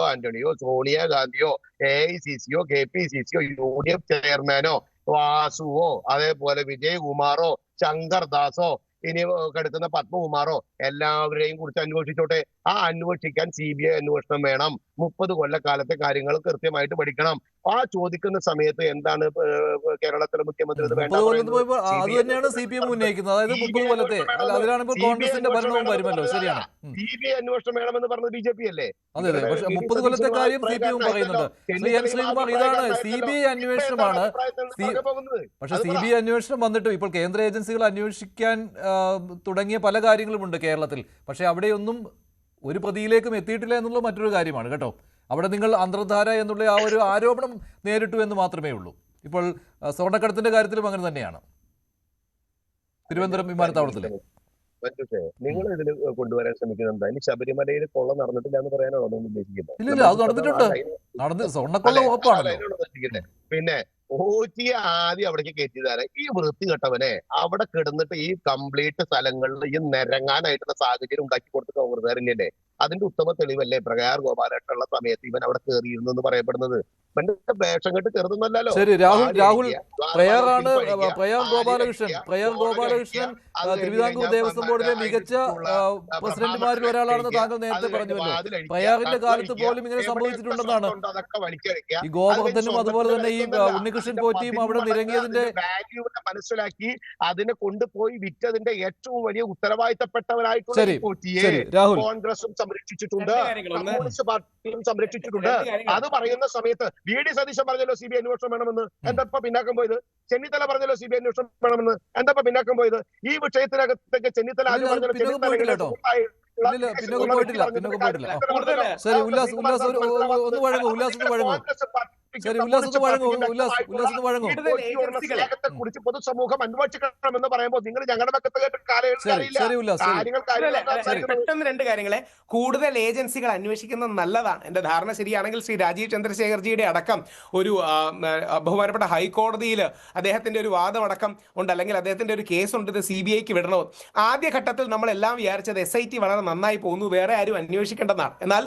ആന്റണിയോ സോണിയാഗാന്ധിയോ AICC-യോ KPCC-യോ UDF ചെയർമാനോ വാസുവോ അതേപോലെ വിജയകുമാറോ ശങ്കർദാസോ ഇനി കിടക്കുന്ന പത്മകുമാറോ എല്ലാവരെയും കുറിച്ച് അന്വേഷിച്ചോട്ടെ. ആ അന്വേഷിക്കാൻ CBI അന്വേഷണം വേണം. 30 കൊല്ലക്കാലത്തെ കാര്യങ്ങൾ കൃത്യമായിട്ട് പഠിക്കണം. ആ ചോദിക്കുന്ന സമയത്ത് എന്താണ് കേരളത്തിലെ മുഖ്യമന്ത്രി അത് തന്നെയാണ് CPM ഉന്നയിക്കുന്നത്. അതായത് 30 കൊല്ലത്തെ അതിലാണിപ്പോൾ കോൺഗ്രസിന്റെ ഭരണവും വരുമല്ലോ. ശരിയാണ്. CBI അന്വേഷണം വേണമെന്ന് പറഞ്ഞത് BJP അല്ലേ? അതെ, പക്ഷെ 30 കൊല്ലത്തെ കാര്യം CPM പറയുന്നുണ്ട്. ശ്രീകുമാർ, ഇതാണ് CBI അന്വേഷണമാണ്. പക്ഷെ CBI അന്വേഷണം വന്നിട്ടും ഇപ്പോൾ കേന്ദ്ര ഏജൻസികൾ അന്വേഷിക്കാൻ തുടങ്ങിയ പല കാര്യങ്ങളുമുണ്ട് കേരളത്തിൽ. പക്ഷെ അവിടെയൊന്നും ഒരു പ്രതിയിലേക്കും എത്തിയിട്ടില്ല എന്നുള്ളത് മറ്റൊരു കാര്യമാണ് കേട്ടോ. അവിടെ നിങ്ങൾ അന്തർധാര എന്നുള്ള ആ ഒരു ആരോപണം നേരിട്ടു എന്ന് മാത്രമേ ഉള്ളൂ. ഇപ്പോൾ സ്വർണ്ണക്കടത്തിന്റെ കാര്യത്തിലും അങ്ങനെ തന്നെയാണ്. തിരുവനന്തപുരം വിമാനത്താവളത്തിലെ നിങ്ങൾ ഇതിൽ കൊണ്ടുവരാൻ ശ്രമിക്കുന്നത് എന്താ? ഇനി ശബരിമലയിൽ കൊള്ള നടന്നിട്ടില്ല എന്ന് പറയാനാണോ നിങ്ങൾ ഉദ്ദേശിക്കുന്നത്? ഇല്ല, അത് നടന്നിട്ടുണ്ട്. സ്വർണ്ണക്കൊള്ള ഉറപ്പാണല്ലോ. പിന്നെ ഓറ്റിയെ ആദ്യം അവിടേക്ക് കയറ്റിയതാണ് ഈ വൃത്തികെട്ടവനെ. അവിടെ കിടന്നിട്ട് ഈ കംപ്ലീറ്റ് സ്ഥലങ്ങളിൽ ഈ നിരങ്ങാനായിട്ടുള്ള സാഹചര്യം ഉണ്ടാക്കി കൊടുത്ത കോൺഗ്രസ്സുകാരല്ലേ? അതിന്റെ ഉത്തമ തെളിവല്ലേ പ്രകാർ ഗോപാലകൃഷ്ണനുള്ള സമയത്ത് ഇവൻ അവിടെ കയറിയിരുന്നു എന്ന് പറയപ്പെടുന്നത്? വേഷം കെട്ട് ചെറുതൊന്നല്ലോ. ശരി, രാഹുൽ പ്രയാർ ഗോപാലകൃഷ്ണൻ തിരുവിതാംകൂർ ദേവസ്വം ബോർഡിലെ മികച്ച പ്രസിഡന്റുമാരിൽ ഒരാളാണെന്ന് താങ്കൾ നേരത്തെ പറഞ്ഞുവല്ലോ. പ്രയാറിന്റെ കാലത്ത് പോലും ഇങ്ങനെ സംഭവിച്ചിട്ടുണ്ടെന്നാണ്. ഈ ഗോവർദ്ധനും അതുപോലെ തന്നെ ഈ ഉണ്ണികൃഷ്ണൻ പോറ്റിയും അവിടെ നിരങ്ങിയതിന്റെ മനസ്സിലാക്കി അതിനെ കൊണ്ടുപോയി വിറ്റതിന്റെ ഏറ്റവും വലിയ ഉത്തരവാദിത്തപ്പെട്ടവരായിട്ടുള്ള കോൺഗ്രസും സംരക്ഷിച്ചിട്ടുണ്ട്, രണ്ട് കാര്യങ്ങൾ. ഒന്ന് കമ്മ്യൂണിസ്റ്റ് പാർട്ടിയും സംരക്ഷിച്ചിട്ടുണ്ട്. രണ്ട് കാര്യങ്ങൾ. അത് പറയുന്ന സമയത്ത് വി.ഡി. സതീശൻ പറഞ്ഞല്ലോ CBI അന്വേഷണം വേണമെന്ന്, എന്താ പിന്നാക്കം പോയത്? ചെന്നിത്തല പറഞ്ഞല്ലോ CBI അന്വേഷണം വേണമെന്ന്, എന്താ പിന്നാക്കം പോയത്? ഈ വിഷയത്തിനകത്തേക്ക് ചെന്നിത്തല ആദ്യം പറഞ്ഞല്ലോ പിന്നോക്കം പോയിട്ടില്ല. ശരി, ഉല്ലാസ് ഒന്ന് വഴങ്ങും. കുറിച്ച് പൊതുസമൂഹം അന്വേഷിക്കണമെന്ന് പറയുമ്പോൾ നിങ്ങൾ ഞങ്ങളുടെ പക്കത്ത് പെട്ടെന്ന് രണ്ട് കാര്യങ്ങളെ. കൂടുതൽ ഏജൻസികൾ അന്വേഷിക്കുന്നത് നല്ലതാണ്. എന്റെ ധാരണ ശരിയാണെങ്കിൽ ശ്രീ രാജീവ് ചന്ദ്രശേഖർജിയുടെ അടക്കം ഒരു ബഹുമാനപ്പെട്ട ഹൈക്കോടതിയിൽ അദ്ദേഹത്തിന്റെ ഒരു വാദമടക്കം ഉണ്ട്, അല്ലെങ്കിൽ അദ്ദേഹത്തിന്റെ ഒരു കേസുണ്ട്, ഇത് CBIക്ക് വിടണോ. ആദ്യഘട്ടത്തിൽ നമ്മളെല്ലാം വിചാരിച്ചത് SIT വളരെ നന്നായി പോകുന്നു, വേറെ ആരും അന്വേഷിക്കേണ്ടതാണ്. എന്നാൽ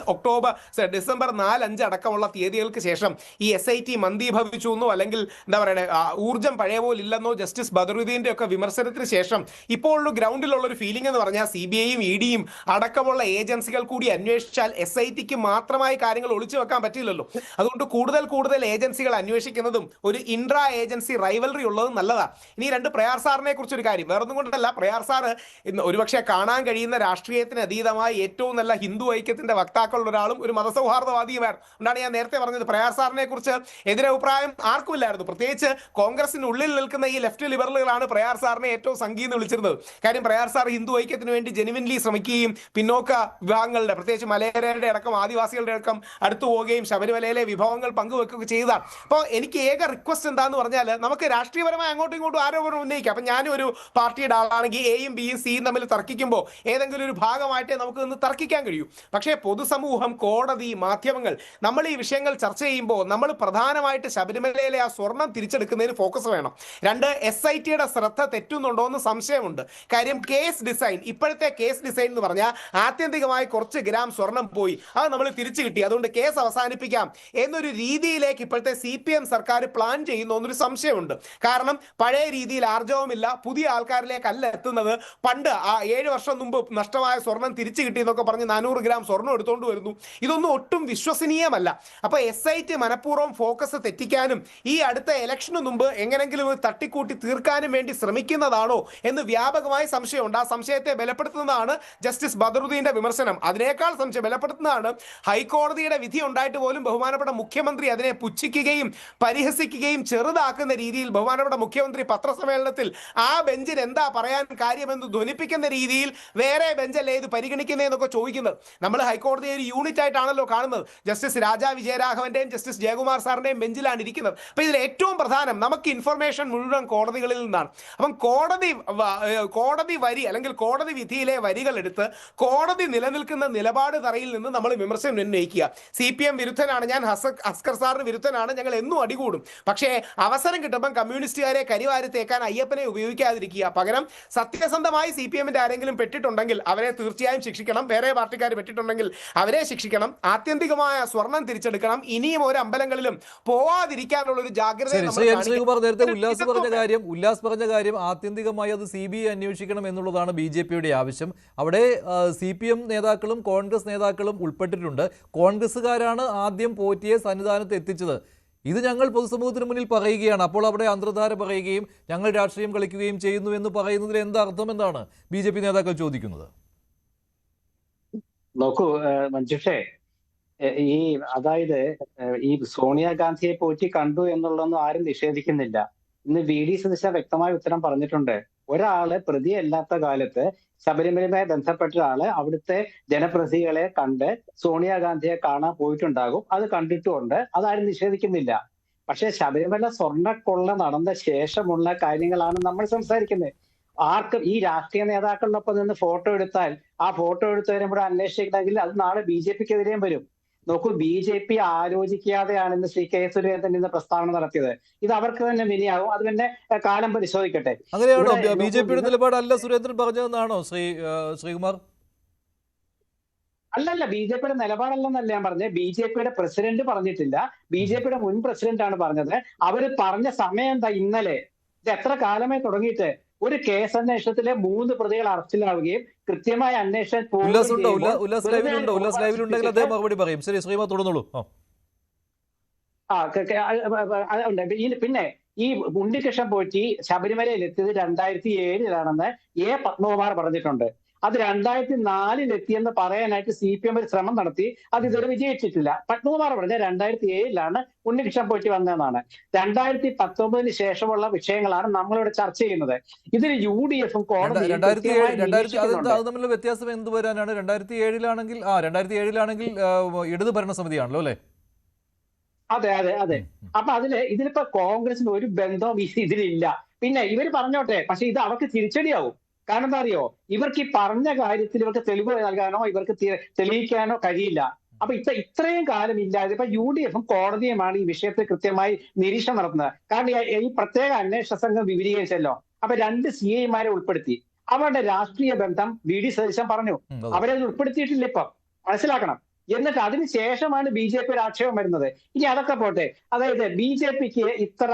ഡിസംബർ 4-5 അടക്കമുള്ള തീയതികൾക്ക് ശേഷം ഈ SIT മന്ദീഭവിച്ചു എന്നോ, അല്ലെങ്കിൽ എന്താ പറയുക, ഊർജ്ജം പഴയ പോലെ ഇല്ലെന്നോ, ജസ്റ്റിസ് ബദറുദ്ദീന്റെ ഒക്കെ വിമർശനത്തിന് ശേഷം ഇപ്പോൾ ഗ്രൗണ്ടിലുള്ള ഒരു ഫീലിംഗ് എന്ന് പറഞ്ഞാൽ CBIയും EDയും അടക്കമുള്ള ഏജൻസികൾ കൂടി അന്വേഷിച്ചാൽ SITക്ക് മാത്രമായി കാര്യങ്ങൾ ഒളിച്ചു വെക്കാൻ പറ്റില്ലല്ലോ. അതുകൊണ്ട് കൂടുതൽ ഏജൻസികൾ അന്വേഷിക്കുന്നതും ഒരു ഇൻട്രാ ഏജൻസി റൈവലറി ഉള്ളതും നല്ലതാണ്. ഇനി രണ്ട് പ്രയാർ സാറിനെ കുറിച്ചൊരു കാര്യം, വേറൊന്നും കൊണ്ടല്ല, പ്രയാർ സാർ ഇന്ന് ഒരുപക്ഷെ കാണാൻ കഴിയുന്ന രാഷ്ട്രീയത്തിന് അതീതമായി ഏറ്റവും നല്ല ഹിന്ദു ഐക്യത്തിന്റെ വക്താക്കളുടെ ഒരാളും ഒരു മതസൗഹാർദ്ദവാദിയുമാണ്. അതുകൊണ്ടാണ് ഞാൻ നേരത്തെ പറഞ്ഞത് പ്രയാർ സാറിനെ കുറിച്ച് എതിരഭിപ്രായം ആർക്കുമില്ലായിരുന്നു. പ്രത്യേകിച്ച് കോൺഗ്രസിനുള്ളിൽ നിൽക്കുന്ന ഈ ലെഫ്റ്റ് ലിബറലുകളാണ് പ്രയാർ സാറിനെ ഏറ്റവും സംഘി എന്ന് വിളിച്ചിരുന്നത്. കാര്യം പ്രയാർ സാർ ഹിന്ദു ഐക്യത്തിന് വേണ്ടി ജെനുവിൻലി ശ്രമിക്കുകയും പിന്നോക്ക വിഭാഗങ്ങളുടെ, പ്രത്യേകിച്ച് മലയരയുടെ അടക്കം ആദിവാസികളുടെ അടക്കം അടുത്തു പോവുകയും ശബരിമലയിലെ വിഭവങ്ങൾ പങ്കുവെക്കുകയൊക്കെ ചെയ്തതാണ്. അപ്പോൾ എനിക്ക് ഏക റിക്വസ്റ്റ് എന്താന്ന് പറഞ്ഞാൽ, നമുക്ക് രാഷ്ട്രീയപരമായി അങ്ങോട്ടും ഇങ്ങോട്ടും ആരോപണം ഉന്നയിക്കാം. അപ്പം ഞാനും ഒരു പാർട്ടിയുടെ ആളാണെങ്കിൽ Aയും Bയും Cയും തമ്മിൽ തർക്കിക്കുമ്പോൾ ഏതെങ്കിലും ഒരു ഭാഗമായിട്ടേ നമുക്ക് നിന്ന് തർക്കിക്കാൻ കഴിയൂ. പക്ഷേ പൊതുസമൂഹം, കോടതി, മാധ്യമങ്ങൾ, നമ്മൾ ഈ വിഷയങ്ങൾ ചർച്ച ചെയ്യുമ്പോൾ നമ്മൾ പ്രധാനമായിട്ട് ശബരിമലയിലെ ആ സ്വർണം തിരിച്ചെടുക്കുന്നതിന് ഫോക്കസ് വേണം. രണ്ട്, SITയുടെ ശ്രദ്ധ തെറ്റുന്നുണ്ടോ എന്ന് സംശയമുണ്ട്. കാര്യം കേസ് ഡിസൈൻ, ഇപ്പോഴത്തെ കേസ് ഡിസൈൻ എന്ന് പറഞ്ഞാൽ ആത്യന്തികമായി കുറച്ച് ഗ്രാം സ്വർണം പോയി, അത് നമ്മൾ തിരിച്ചു കിട്ടി, അതുകൊണ്ട് കേസ് അവസാനിപ്പിക്കാം എന്നൊരു രീതിയിലേക്ക് ഇപ്പോഴത്തെ CPM സർക്കാർ പ്ലാൻ ചെയ്യുന്നു എന്നൊരു സംശയമുണ്ട്. കാരണം പഴയ രീതിയിൽ ആർജവമില്ല, പുതിയ ആൾക്കാരിലേക്കല്ല എത്തുന്നത്. പണ്ട് 7 വർഷം മുമ്പ് നഷ്ടമായ സ്വർണം തിരിച്ചു കിട്ടി എന്നൊക്കെ പറഞ്ഞ് 400 ഗ്രാം സ്വർണം എടുത്തുകൊണ്ട് വരുന്നു. ഇതൊന്നും ഒട്ടും വിശ്വസനീയമല്ല. അപ്പൊ SIT മനഃപൂർവ്വം ഫോക്കസ് തെറ്റിക്കാനും ഈ അടുത്ത ഇലക്ഷന് മുമ്പ് എങ്ങനെങ്കിലും തട്ടിക്കൂട്ടി തീർക്കാനും വേണ്ടി ശ്രമിക്കുന്നതാണോ എന്ന് വ്യാപകമായ സംശയമുണ്ട്. ആ സംശയത്തെ ബലപ്പെടുത്തുന്നതാണ് ജസ്റ്റിസ് ബദറുദ്ദീന്റെ വിമർശനം. അതിനേക്കാൾ സംശയം ബലപ്പെടുത്തുന്നതാണ് ഹൈക്കോടതിയുടെ വിധി ഉണ്ടായിട്ട് പോലും ബഹുമാനപ്പെട്ട മുഖ്യമന്ത്രി അതിനെ പുച്ഛിക്കുകയും പരിഹസിക്കുകയും ചെറുതാക്കുന്ന രീതിയിൽ ബഹുമാനപ്പെട്ട മുഖ്യമന്ത്രി പത്രസമ്മേളനത്തിൽ ആ ബെഞ്ചിന് എന്താ പറയാൻ കാര്യമെന്ന് ധ്വനിപ്പിക്കുന്ന രീതിയിൽ വേറെ ബെഞ്ചല്ലേ ഇത് പരിഗണിക്കുന്നതെന്നൊക്കെ ചോദിക്കുന്നത്. നമ്മൾ ഹൈക്കോടതിയെ ഒരു യൂണിറ്റ് ആയിട്ടാണല്ലോ കാണുന്നത്. ജസ്റ്റിസ് രാജാ വിജയരാഘവന്റെയും ജസ്റ്റിസ് ജയകുമാർ സാറിന്റെയും ബെഞ്ചിലാണ് ഇരിക്കുന്നത്. അപ്പൊ ഇതിൽ ഏറ്റവും പ്രധാനം, നമുക്ക് ഇൻഫർമേഷൻ മുഴുവൻ കോടതികളിൽ നിന്നാണ്. അപ്പം കോടതി വരി അല്ലെങ്കിൽ കോടതി വിധിയിലെ വരികൾ എടുത്ത് കോടതി നിലനിൽക്കുന്ന നിലപാട് തറയിൽ നിന്ന് നമ്മൾ വിമർശനം ഉന്നയിക്കുക. CPM വിരുദ്ധനാണ് ഞാൻ, അസ്കർ സാറിന് വിരുദ്ധനാണ്, ഞങ്ങൾ എന്നും അടികൂടും. പക്ഷേ അവസരം കിട്ടുമ്പം കമ്മ്യൂണിസ്റ്റുകാരെ കരിവാരി തേക്കാൻ അയ്യപ്പനെ ഉപയോഗിക്കാതിരിക്കുക. പകരം സത്യസന്ധമായി CPMന്റെ ആരെങ്കിലും പെട്ടിട്ടുണ്ടെങ്കിൽ അവരെ തീർച്ചയായും ശിക്ഷിക്കണം. വേറെ പാർട്ടിക്കാർ പെട്ടിട്ടുണ്ടെങ്കിൽ അവരെ ശിക്ഷിക്കണം. ആത്യന്തികമായ സ്വർണം തിരിച്ചെടുക്കണം. ഇനിയും ഒരു അമ്പലങ്ങളിലും പോവാതിരിക്കാനുള്ള ഒരു ജാഗ്രത. ശ്രീകുമാർ, നേരത്തെ ഉല്ലാസ് പറഞ്ഞ കാര്യം ആത്യന്തികമായി അത് CBI അന്വേഷിക്കണം എന്നുള്ളതാണ് BJPയുടെ ആവശ്യം. അവിടെ CPM നേതാക്കളും കോൺഗ്രസ് നേതാക്കളും ഉൾപ്പെട്ടിട്ടുണ്ട്. കോൺഗ്രസ്സുകാരാണ് ആദ്യം പോറ്റിയെ സന്നിധാനത്ത് എത്തിച്ചത്. ഇത് ഞങ്ങൾ പൊതുസമൂഹത്തിന് മുന്നിൽ പറയുകയാണ്. അപ്പോൾ അവിടെ അന്തർധാര പറയുകയും ഞങ്ങൾ രാഷ്ട്രീയം കളിക്കുകയും ചെയ്യുന്നു എന്ന് പറയുന്നതിൽ എന്താ അർത്ഥം എന്നാണ് BJP നേതാക്കൾ ചോദിക്കുന്നത്. നോക്കൂ മഞ്ജുഷേ, ഈ സോണിയാഗാന്ധിയെ പോറ്റി കണ്ടു എന്നുള്ളതൊന്നും ആരും നിഷേധിക്കുന്നില്ല. ഇന്ന് VD സതീശൻ വ്യക്തമായ ഉത്തരം പറഞ്ഞിട്ടുണ്ട്. ഒരാള് പ്രതിയല്ലാത്ത കാലത്ത് ശബരിമലയുമായി ബന്ധപ്പെട്ട ഒരാള് അവിടുത്തെ ജനപ്രതിനിധികളെ കണ്ട് സോണിയാഗാന്ധിയെ കാണാൻ പോയിട്ടുണ്ടാകും. അത് കണ്ടിട്ടുമുണ്ട്, അതാരും നിഷേധിക്കുന്നില്ല. പക്ഷെ ശബരിമല സ്വർണ്ണക്കൊള്ള നടന്ന ശേഷമുള്ള കാര്യങ്ങളാണ് നമ്മൾ സംസാരിക്കുന്നത്. ആർക്കും ഈ രാഷ്ട്രീയ നേതാക്കളിനൊപ്പം നിന്ന് ഫോട്ടോ എടുത്താൽ ആ ഫോട്ടോ എടുത്തവരും കൂടെ അന്വേഷിക്കണമെങ്കിൽ അത് നാളെ BJPക്കെതിരെയും വരും. നോക്കൂ, BJP ആലോചിക്കാതെയാണ് ഇന്ന് ശ്രീ K സുരേന്ദ്രൻ ഇന്ന് പ്രസ്താവന നടത്തിയത്. ഇത് അവർക്ക് തന്നെ വിനിയാകും. അത് പിന്നെ കാലം പരിശോധിക്കട്ടെ. അങ്ങനെയാണോ BJPയുടെ നിലപാടല്ല സുരേന്ദ്രൻ പറഞ്ഞതെന്നാണോ ശ്രീകുമാർ? അല്ലല്ല, BJPയുടെ നിലപാടല്ലെന്നല്ല ഞാൻ പറഞ്ഞത്. BJPയുടെ പ്രസിഡന്റ് പറഞ്ഞിട്ടില്ല, BJPയുടെ മുൻ പ്രസിഡന്റ് ആണ് പറഞ്ഞത്. അവര് പറഞ്ഞ സമയം എന്താ? ഇന്നലെ. ഇത് എത്ര കാലമായി തുടങ്ങിയിട്ട്? ഒരു കേസ് അന്വേഷണത്തിലെ 3 പ്രതികൾ അറസ്റ്റിലാവുകയും കൃത്യമായ അന്വേഷണം പിന്നെ ഈ ഉണ്ണികൃഷ്ണൻ പോറ്റി ശബരിമലയിൽ എത്തിയത് 2007 A പത്മകുമാർ പറഞ്ഞിട്ടുണ്ട്. അത് 2004 എത്തിയെന്ന് പറയാനായിട്ട് CPM ഒരു ശ്രമം നടത്തി. അത് ഇതുവരെ വിജയിച്ചിട്ടില്ല. പത്മകുമാർ പറഞ്ഞ 2007 ഉണ്ണികൃഷ്ണൻ പോറ്റി വന്നതെന്നാണ്. 2019 ശേഷമുള്ള വിഷയങ്ങളാണ് നമ്മളിവിടെ ചർച്ച ചെയ്യുന്നത്. ഇതിൽ UDF-ഉം കോടതിയും 2007 അത് തമ്മിലുള്ള വ്യത്യാസം എന്ത് വരാനാണ്? 2007 ഇടത് ഭരണസമിതിയാണല്ലോ അല്ലേ? അതെ അതെ അതെ. അപ്പൊ ഇതിലിപ്പോ കോൺഗ്രസിന് ഒരു ബന്ധവും ഇതിലില്ല. പിന്നെ ഇവർ പറഞ്ഞോട്ടെ, പക്ഷെ ഇത് അവർക്ക് തിരിച്ചടിയാവും. കാരണം എന്താ അറിയോ, ഇവർക്ക് ഈ പറഞ്ഞ കാര്യത്തിൽ ഇവർക്ക് തെളിവ് നൽകാനോ ഇവർക്ക് തെളിയിക്കാനോ കഴിയില്ല. അപ്പൊ ഇത്രയും കാലം ഇല്ലാതെ ഇപ്പൊ UDF-ഉം കോടതിയുമാണ് ഈ വിഷയത്തിൽ കൃത്യമായി നിരീക്ഷണം നടത്തുന്നത്. കാരണം ഈ പ്രത്യേക അന്വേഷണ സംഘം വിപുലീകരിച്ചല്ലോ. അപ്പൊ 2 CI-മാരെ ഉൾപ്പെടുത്തി. അവരുടെ രാഷ്ട്രീയ ബന്ധം VD സതീശൻ പറഞ്ഞു. അവരെ ഉൾപ്പെടുത്തിയിട്ടില്ല ഇപ്പൊ, മനസ്സിലാക്കണം. എന്നിട്ട് അതിനുശേഷമാണ് BJP ആക്ഷേപം വരുന്നത്. ഇനി അതൊക്കെ പോട്ടെ, അതായത് BJPക്ക് ഇത്ര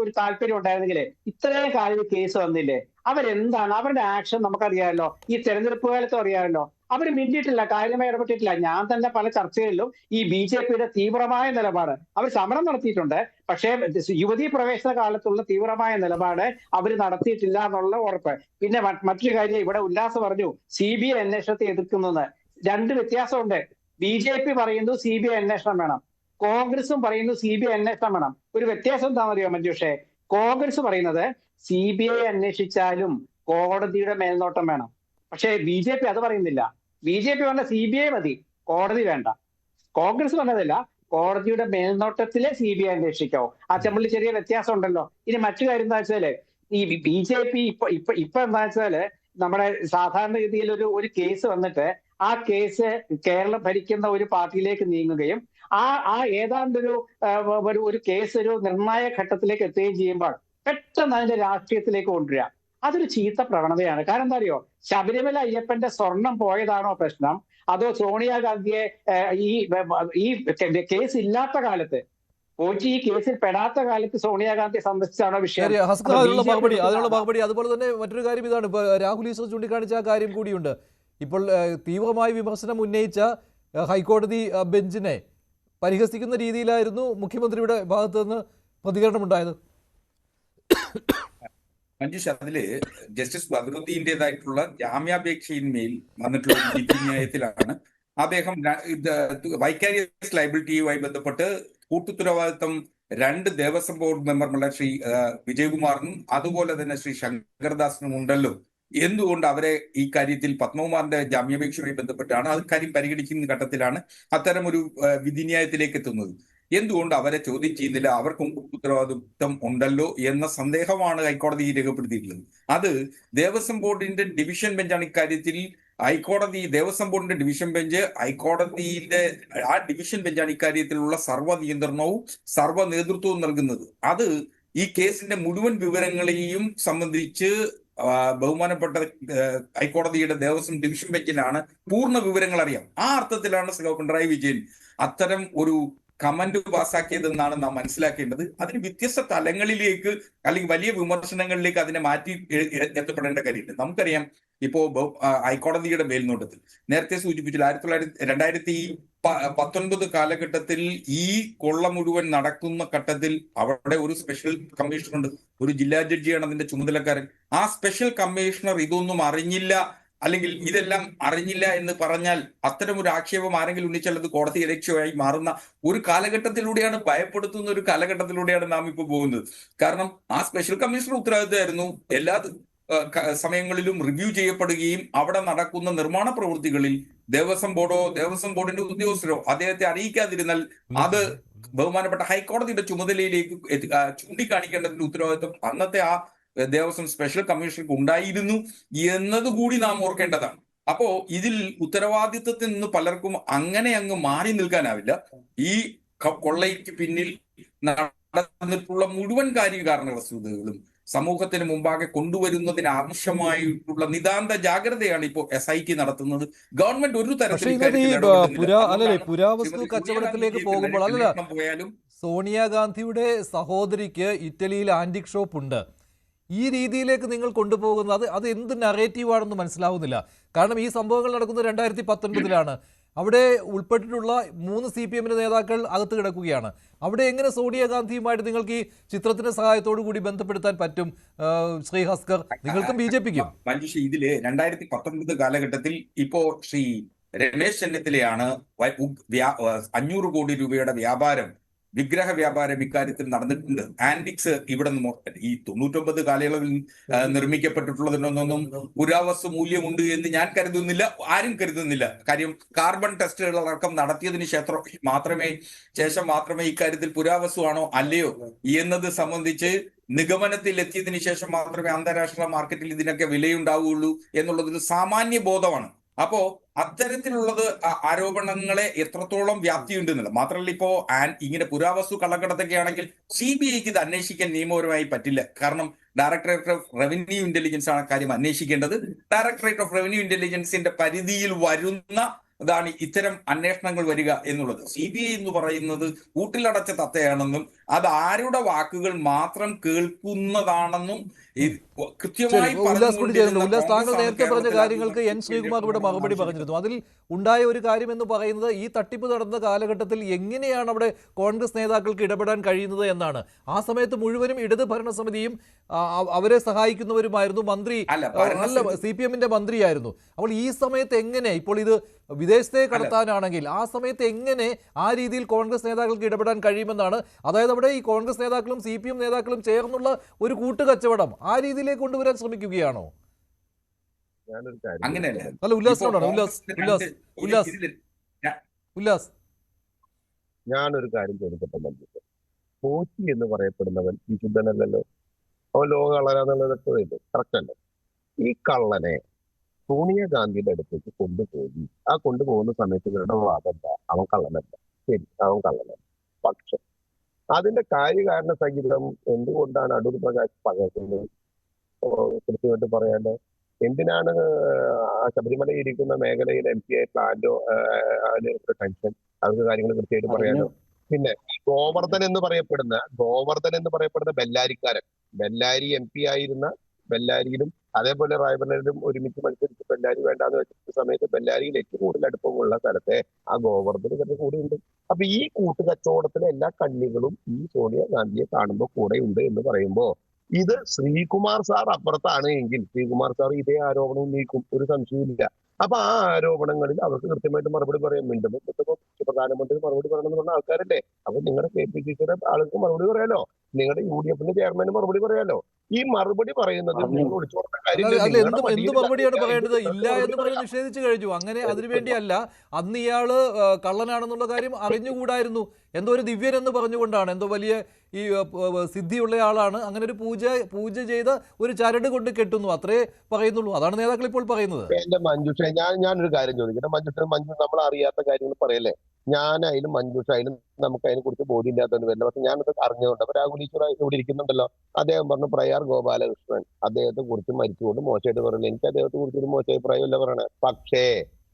ഒരു താല്പര്യം ഉണ്ടായിരുന്നെങ്കിൽ ഇത്രയും കാലം കേസ് വന്നില്ലേ? അവരെന്താണ് അവരുടെ ആക്ഷൻ നമുക്കറിയാമല്ലോ. ഈ തെരഞ്ഞെടുപ്പ് കാലത്തും അറിയാമല്ലോ. അവർ മിണ്ടിയിട്ടില്ല, കാര്യമായി ഇടപെട്ടിട്ടില്ല. ഞാൻ തന്നെ പല ചർച്ചകളിലും ഈ BJPയുടെ തീവ്രമായ നിലപാട്, അവർ സമരം നടത്തിയിട്ടുണ്ട്, പക്ഷേ യുവതീ പ്രവേശന കാലത്തുള്ള തീവ്രമായ നിലപാട് അവർ നടത്തിയിട്ടില്ല എന്നുള്ള ഉറപ്പ്. പിന്നെ മറ്റൊരു കാര്യം, ഇവിടെ ഉല്ലാസ് പറഞ്ഞു CBI അന്വേഷണത്തെ എതിർക്കുന്നത്. 2 വ്യത്യാസമുണ്ട്. BJP പറയുന്നു CBI അന്വേഷണം വേണം, കോൺഗ്രസും പറയുന്നു CBI അന്വേഷണം വേണം. ഒരു വ്യത്യാസം എന്താണെന്നറിയോ മഞ്ജുഷേ? കോൺഗ്രസ് പറയുന്നത് CBI അന്വേഷിച്ചാലും കോടതിയുടെ മേൽനോട്ടം വേണം. പക്ഷേ BJP അത് പറയുന്നില്ല. BJP പറഞ്ഞ CBI മതി, കോടതി വേണ്ട. കോൺഗ്രസ് പറഞ്ഞതല്ല, കോടതിയുടെ മേൽനോട്ടത്തിലെ CBI അന്വേഷിക്കാവൂ. ആ ചെമ്പിളി ചെറിയ വ്യത്യാസം ഉണ്ടല്ലോ. ഇനി മറ്റു കാര്യം എന്താ വെച്ചാല്, ഈ BJP ഇപ്പൊ എന്താ വെച്ചാല്, നമ്മുടെ സാധാരണഗതിയിൽ ഒരു കേസ് വന്നിട്ട് ആ കേസ് കേരളം ഭരിക്കുന്ന ഒരു പാർട്ടിയിലേക്ക് നീങ്ങുകയും ആ ഏതാണ്ടൊരു കേസ് ഒരു നിർണായക ഘട്ടത്തിലേക്ക് എത്തുകയും ചെയ്യുമ്പോൾ പെട്ടെന്ന് അതിന്റെ രാഷ്ട്രീയത്തിലേക്ക് കൊണ്ടുവരിക, അതൊരു ചീത്ത പ്രവണതയാണ്. കാരണം എന്താ അറിയോ, ശബരിമല അയ്യപ്പന്റെ സ്വർണം പോയതാണോ പ്രശ്നം, അതോ സോണിയാഗാന്ധിയെ ഈ കേസ് ഇല്ലാത്ത കാലത്ത് പോറ്റി ഈ കേസിൽ പെടാത്ത കാലത്ത് സോണിയാഗാന്ധി സന്ദർശിച്ചാണോ വിഷയം? അതിനുള്ള മറുപടി. അതുപോലെ തന്നെ മറ്റൊരു കാര്യം ഇതാണ്, ഇപ്പോൾ രാഹുൽ ഈശ്വർ ചൂണ്ടിക്കാണിച്ച ആ കാര്യം കൂടിയുണ്ട്. ഇപ്പോൾ തീവ്രമായ വിമർശനം ഉന്നയിച്ച ഹൈക്കോടതി ബെഞ്ചിനെ പരിഹസിക്കുന്ന രീതിയിലായിരുന്നു മുഖ്യമന്ത്രിയുടെ ഭാഗത്ത് നിന്ന് പ്രതികരണമുണ്ടായത്. മഞ്ജുഷ്, അതില് ജസ്റ്റിസ് ബദറുദ്ദീന്റേതായിട്ടുള്ള ജാമ്യാപേക്ഷയിന്മേൽ വന്നിട്ടുള്ള വിധിന്യായത്തിലാണ് അദ്ദേഹം വൈക്കാരിയസ് ലയബിലിറ്റിയുമായി ബന്ധപ്പെട്ട് കൂട്ടുത്തരവാദിത്വം 2 ദേവസ്വം ബോർഡ് മെമ്പർമാരുടെ ശ്രീ വിജയകുമാറിനും അതുപോലെ തന്നെ ശ്രീ ശങ്കർദാസിനും ഉണ്ടല്ലോ, എന്തുകൊണ്ട് അവരെ ഈ കാര്യത്തിൽ പത്മകുമാറിന്റെ ജാമ്യാപേക്ഷയുമായി ബന്ധപ്പെട്ടാണ് അത് കാര്യം പരിഗണിക്കുന്ന ഘട്ടത്തിലാണ് അത്തരം ഒരു വിധിന്യായത്തിലേക്ക് എത്തുന്നത്. എന്തുകൊണ്ട് അവരെ ചോദ്യം ചെയ്യുന്നില്ല, അവർക്കും ഉത്തരവാദിത്വം ഉണ്ടല്ലോ എന്ന സന്ദേഹമാണ് ഹൈക്കോടതി രേഖപ്പെടുത്തിയിട്ടുള്ളത്. അത് ദേവസ്വം ബോർഡിന്റെ ഡിവിഷൻ ബെഞ്ചാണ് ഇക്കാര്യത്തിൽ. ദേവസ്വം ബോർഡിന്റെ ഡിവിഷൻ ബെഞ്ച് ഹൈക്കോടതിയുടെ ആ ഡിവിഷൻ ബെഞ്ചാണ് ഇക്കാര്യത്തിലുള്ള സർവ്വ നിയന്ത്രണവും സർവ്വ നേതൃത്വവും നൽകുന്നത്. അത് ഈ കേസിന്റെ മുഴുവൻ വിവരങ്ങളെയും സംബന്ധിച്ച് ബഹുമാനപ്പെട്ട ഹൈക്കോടതിയുടെ ദേവസ്വം ഡിവിഷൻ ബെഞ്ചിനാണ് പൂർണ്ണ വിവരങ്ങൾ അറിയാം. ആ അർത്ഥത്തിലാണ് പിണറായി വിജയൻ അത്തരം ഒരു കമന്റ് പാസ്സാക്കിയതെന്നാണ് നാം മനസ്സിലാക്കേണ്ടത്. അതിന് വ്യത്യസ്ത തലങ്ങളിലേക്ക് അല്ലെങ്കിൽ വലിയ വിമർശനങ്ങളിലേക്ക് അതിനെ മാറ്റി എത്തപ്പെടേണ്ട കാര്യമില്ല. നമുക്കറിയാം, ഇപ്പോ ഹൈക്കോടതിയുടെ മേൽനോട്ടത്തിൽ നേരത്തെ സൂചിപ്പിച്ചു 2019 കാലഘട്ടത്തിൽ ഈ കൊള്ള മുഴുവൻ നടക്കുന്ന ഘട്ടത്തിൽ അവിടെ ഒരു സ്പെഷ്യൽ കമ്മീഷണർ ഉണ്ട്, ഒരു ജില്ലാ ജഡ്ജിയാണ് അതിന്റെ ചുമതലക്കാരൻ. ആ സ്പെഷ്യൽ കമ്മീഷണർ ഇതൊന്നും അറിഞ്ഞില്ല, അല്ലെങ്കിൽ ഇതെല്ലാം അറിഞ്ഞില്ല എന്ന് പറഞ്ഞാൽ അത്തരം ഒരു ആക്ഷേപം ആരെങ്കിലും ഉന്നയിച്ചാൽ അത് കോടതി ലക്ഷ്യമായി മാറുന്ന ഒരു കാലഘട്ടത്തിലൂടെയാണ്, ഭയപ്പെടുത്തുന്ന ഒരു കാലഘട്ടത്തിലൂടെയാണ് നാം ഇപ്പോൾ പോകുന്നത്. കാരണം ആ സ്പെഷ്യൽ കമ്മീഷണർ ഉത്തരവാദിത്തമായിരുന്നു എല്ലാ സമയങ്ങളിലും റിവ്യൂ ചെയ്യപ്പെടുകയും അവിടെ നടക്കുന്ന നിർമ്മാണ പ്രവൃത്തികളിൽ ദേവസ്വം ബോർഡോ ദേവസ്വം ബോർഡിന്റെ ഉദ്യോഗസ്ഥരോ അദ്ദേഹത്തെ അറിയിക്കാതിരുന്നാൽ അത് ബഹുമാനപ്പെട്ട ഹൈക്കോടതിയുടെ ചുമതലയിലേക്ക് ചൂണ്ടിക്കാണിക്കേണ്ടതിന്റെ ഉത്തരവാദിത്വം അന്നത്തെ ആ ദേവസ്വം സ്പെഷ്യൽ കമ്മീഷണർക്ക് ഉണ്ടായിരുന്നു എന്നതുകൂടി നാം ഓർക്കേണ്ടതാണ്. അപ്പോ ഇതിൽ ഉത്തരവാദിത്വത്തിൽ നിന്ന് പലർക്കും അങ്ങനെ അങ്ങ് മാറി നിൽക്കാനാവില്ല. ഈ കൊള്ളയ്ക്ക് പിന്നിൽ നടന്നിട്ടുള്ള മുഴുവൻ കാര്യകാരണ വസ്തുതകളും സമൂഹത്തിന് മുമ്പാകെ കൊണ്ടുവരുന്നതിന് ആവശ്യമായിട്ടുള്ള നിതാന്ത ജാഗ്രതയാണ് ഇപ്പോൾ SIT നടത്തുന്നത്. ഗവൺമെന്റ് ഒരു തരത്തിലും പുരാവസ്തു കച്ചവടത്തിലേക്ക് പോകുമ്പോൾ പോയാലും സോണിയാഗാന്ധിയുടെ സഹോദരിക്ക് ഇറ്റലിയിൽ ആന്റിക് ഷോപ്പ് ഉണ്ട്. ഈ രീതിയിലേക്ക് നിങ്ങൾ കൊണ്ടുപോകുന്നത് അത് എന്ത് നറേറ്റീവാണെന്ന് മനസ്സിലാവുന്നില്ല. കാരണം ഈ സംഭവങ്ങൾ നടക്കുന്നത് 2019 അവിടെ ഉൾപ്പെട്ടിട്ടുള്ള 3 CPM നേതാക്കൾ അകത്ത് കിടക്കുകയാണ്. അവിടെ എങ്ങനെ സോണിയാഗാന്ധിയുമായിട്ട് നിങ്ങൾക്ക് ഈ ചിത്രത്തിന്റെ സഹായത്തോടു കൂടി ബന്ധപ്പെടുത്താൻ പറ്റും? ശ്രീ ഹസ്കർ, നിങ്ങൾക്കും BJPക്കും. മഞ്ജുഷ, ഇതില് 2019 കാലഘട്ടത്തിൽ ഇപ്പോ ശ്രീ രമേശ് ചെന്നിത്തലയാണ് 500 കോടി രൂപയുടെ വ്യാപാരം, വിഗ്രഹ വ്യാപാരം ഇക്കാര്യത്തിൽ നടന്നിട്ടുണ്ട്. ആന്റിക്സ് ഇവിടെ നിന്ന് ഈ 99 കാലയളവിൽ നിർമ്മിക്കപ്പെട്ടിട്ടുള്ളതിനൊന്നും പുരാവസ്തു മൂല്യമുണ്ട് എന്ന് ഞാൻ കരുതുന്നില്ല, ആരും കരുതുന്നില്ല. കാര്യം കാർബൺ ടെസ്റ്റുകളടക്കം നടത്തിയതിനു ശേഷം മാത്രമേ ഇക്കാര്യത്തിൽ പുരാവസ്തു ആണോ അല്ലയോ എന്നത് സംബന്ധിച്ച് നിഗമനത്തിൽ എത്തിയതിനു ശേഷം മാത്രമേ അന്താരാഷ്ട്ര മാർക്കറ്റിൽ ഇതിനൊക്കെ വിലയുണ്ടാവുകയുള്ളൂ എന്നുള്ളതൊരു സാമാന്യ ബോധമാണ്. അപ്പോ അത്തരത്തിലുള്ളത് ആരോപണങ്ങളെ എത്രത്തോളം വ്യാപ്തിയുണ്ട് എന്നുള്ളത് മാത്രമല്ല, ഇപ്പോ ഇങ്ങനെ പുരാവസ്തു കള്ളക്കടത്തൊക്കെ ആണെങ്കിൽ CBIക്ക് ഇത് അന്വേഷിക്കാൻ നിയമപരമായി പറ്റില്ല. കാരണം ഡയറക്ടറേറ്റ് ഓഫ് റവന്യൂ ഇന്റലിജൻസ് ആണ് കാര്യം അന്വേഷിക്കേണ്ടത്. ഡയറക്ടറേറ്റ് ഓഫ് റവന്യൂ ഇന്റലിജൻസിന്റെ പരിധിയിൽ വരുന്ന അതാണ് ഇത്തരം അന്വേഷണങ്ങൾ വരിക എന്നുള്ളത്. CBI എന്ന് പറയുന്നത് കൂട്ടിലടച്ച തത്തയാണെന്നും അത് ആരുടെ വാക്കുകൾ മാത്രം കേൾക്കുന്നതാണെന്നും കൃത്യമായി ഉല്ലാസ്, താങ്കൾ നേരത്തെ പറഞ്ഞ കാര്യങ്ങൾക്ക് N. ശ്രീകുമാർ ഇവിടെ മറുപടി പറഞ്ഞിരുന്നു. അതിൽ ഉണ്ടായ ഒരു കാര്യം എന്ന് പറയുന്നത് ഈ തട്ടിപ്പ് നടന്ന കാലഘട്ടത്തിൽ എങ്ങനെയാണ് അവിടെ കോൺഗ്രസ് നേതാക്കൾക്ക് ഇടപെടാൻ കഴിയുന്നത് എന്നാണ്. ആ സമയത്ത് മുഴുവനും ഇടത് ഭരണസമിതിയും അവരെ സഹായിക്കുന്നവരുമായിരുന്നു. മന്ത്രി CPMന്റെ മന്ത്രിയായിരുന്നു. അപ്പോൾ ഈ സമയത്ത് എങ്ങനെ, ഇപ്പോൾ ഇത് വിദേശത്തെ കടത്താനാണെങ്കിൽ ആ സമയത്ത് എങ്ങനെ ആ രീതിയിൽ കോൺഗ്രസ് നേതാക്കൾക്ക് ഇടപെടാൻ കഴിയുമെന്നാണ്. അതായത് അവിടെ ഈ കോൺഗ്രസ് നേതാക്കളും CPM നേതാക്കളും ചേർന്നുള്ള ഒരു കൂട്ടുകച്ചവടം ആ രീതിയിലേക്ക് കൊണ്ടുവരാൻ ശ്രമിക്കുകയാണോ? അങ്ങനെയല്ല. അല്ല, ഉല്ലാസ്, ഞാനൊരു കാര്യം ചോദിക്കട്ടെ മഞ്ജുഷ. പോറ്റി എന്ന് പറയപ്പെടുന്നവൻ വിശുദ്ധനല്ലല്ലോ, അവൻ ലോക കള്ളനാന്നുള്ളതൊക്കെ വരും, കറക്റ്റ് അല്ലേ? ഈ കള്ളനെ സോണിയാഗാന്ധിയുടെ അടുത്തേക്ക് കൊണ്ടുപോയി. ആ കൊണ്ടുപോകുന്ന സമയത്ത് ഇവരുടെ വാദം എന്താ? അവൻ കള്ളനല്ല. ശരി, അവൻ കള്ളനല്ല. പക്ഷെ അതിന്റെ കാര്യകാരണ സഹിതം എന്തുകൊണ്ടാണ് അടൂർ പ്രകാശ് പകർത്തുന്നത് കൃത്യമായിട്ട് പറയാണ്ട്? എന്തിനാണ് ശബരിമലയിൽ ഇരിക്കുന്ന മേഖലയിൽ MP പ്ലാന്റോ ടെൻഷൻ? അവർക്ക് കാര്യങ്ങൾ കൃത്യമായിട്ട് പറയാനോ? പിന്നെ ഗോവർദ്ധൻ എന്ന് പറയപ്പെടുന്ന ബെല്ലാരി MP ആയിരുന്ന ബെല്ലാരിയിലും അതേപോലെ റായ്ബറേലിയിലും ഒരുമിച്ച് മത്സരിച്ച് ബെല്ലാരി വേണ്ടാന്ന് വെച്ച സമയത്ത് ബെല്ലാരിയിൽ ഏറ്റവും കൂടുതൽ അടുപ്പമുള്ള സ്ഥലത്തെ ആ ഗോവർദ്ധന് ഇവരുടെ കൂടെ ഉണ്ട്. അപ്പൊ ഈ കൂട്ടുകച്ചവടത്തിലെ എല്ലാ കണ്ണികളും ഈ സോണിയാഗാന്ധിയെ കാണുമ്പോൾ കൂടെ ഉണ്ട് എന്ന് പറയുമ്പോ ഇത് ശ്രീകുമാർ സാർ അപ്പുറത്താണ് എങ്കിൽ ശ്രീകുമാർ സാർ ഇതേ ആരോപണം ഉന്നയിക്കും, ഒരു സംശയമില്ല. അപ്പൊ ആ ആരോപണങ്ങളിൽ അവർക്ക് കൃത്യമായിട്ട് മറുപടി പറയാൻ വേണ്ടുമ്പോൾ പ്രധാനമന്ത്രി മറുപടി പറയണമെന്ന് പറഞ്ഞ ആൾക്കാരല്ലേ. അപ്പൊ നിങ്ങളുടെ KPCCയുടെ ആൾക്ക് മറുപടി പറയാലോ, നിങ്ങളുടെ UDFന്റെ ചെയർമാന് മറുപടി പറയാലോ. ഈ മറുപടി പറയുന്നത് നിങ്ങൾ ഒളിച്ചോടുന്ന എന്ത് മറുപടിയാണ് പറയേണ്ടത്? ഇല്ല എന്ന് പറഞ്ഞ് നിഷേധിച്ചു കഴിഞ്ഞു. അങ്ങനെ അതിനുവേണ്ടിയല്ല, അന്ന് ഇയാള് കള്ളനാണെന്നുള്ള കാര്യം അറിഞ്ഞുകൂടായിരുന്നു. എന്തോ ഒരു ദിവ്യൻ എന്ന് പറഞ്ഞുകൊണ്ടാണ്, എന്തോ വലിയ ഈ സിദ്ധിയുള്ള ആളാണ്, അങ്ങനെ ഒരു പൂജ ചെയ്ത ഒരു ചരട് കൊണ്ട് കെട്ടുന്നു, അത്രേ പറയുന്നുള്ളൂ. അതാണ് നേതാക്കൾ ഇപ്പോൾ പറയുന്നത്. എന്റെ മഞ്ജുഷ, ഞാനൊരു കാര്യം ചോദിക്കട്ടെ. മഞ്ജു നമ്മൾ അറിയാത്ത കാര്യങ്ങൾ പറയല്ലേ? ഞാനായാലും മഞ്ജുഷ ആയാലും നമുക്ക് അതിനെ കുറിച്ച് ബോധ്യമില്ലാത്തതെന്ന് വരില്ല. പക്ഷെ ഞാനത് അറിഞ്ഞുകൊണ്ട് അപ്പൊ രാഹുൽ ഈശ്വർ ഇവിടെ ഇരിക്കുന്നുണ്ടല്ലോ, അദ്ദേഹം പറഞ്ഞു പ്രയാർ ഗോപാലകൃഷ്ണൻ അദ്ദേഹത്തെ കുറിച്ച് മരിച്ചുകൊണ്ട് മോശമായിട്ട് പറയില്ല. എനിക്ക് അദ്ദേഹത്തെ കുറിച്ച് ഒരു മോശ അഭിപ്രായമല്ല പറയണേ. പക്ഷേ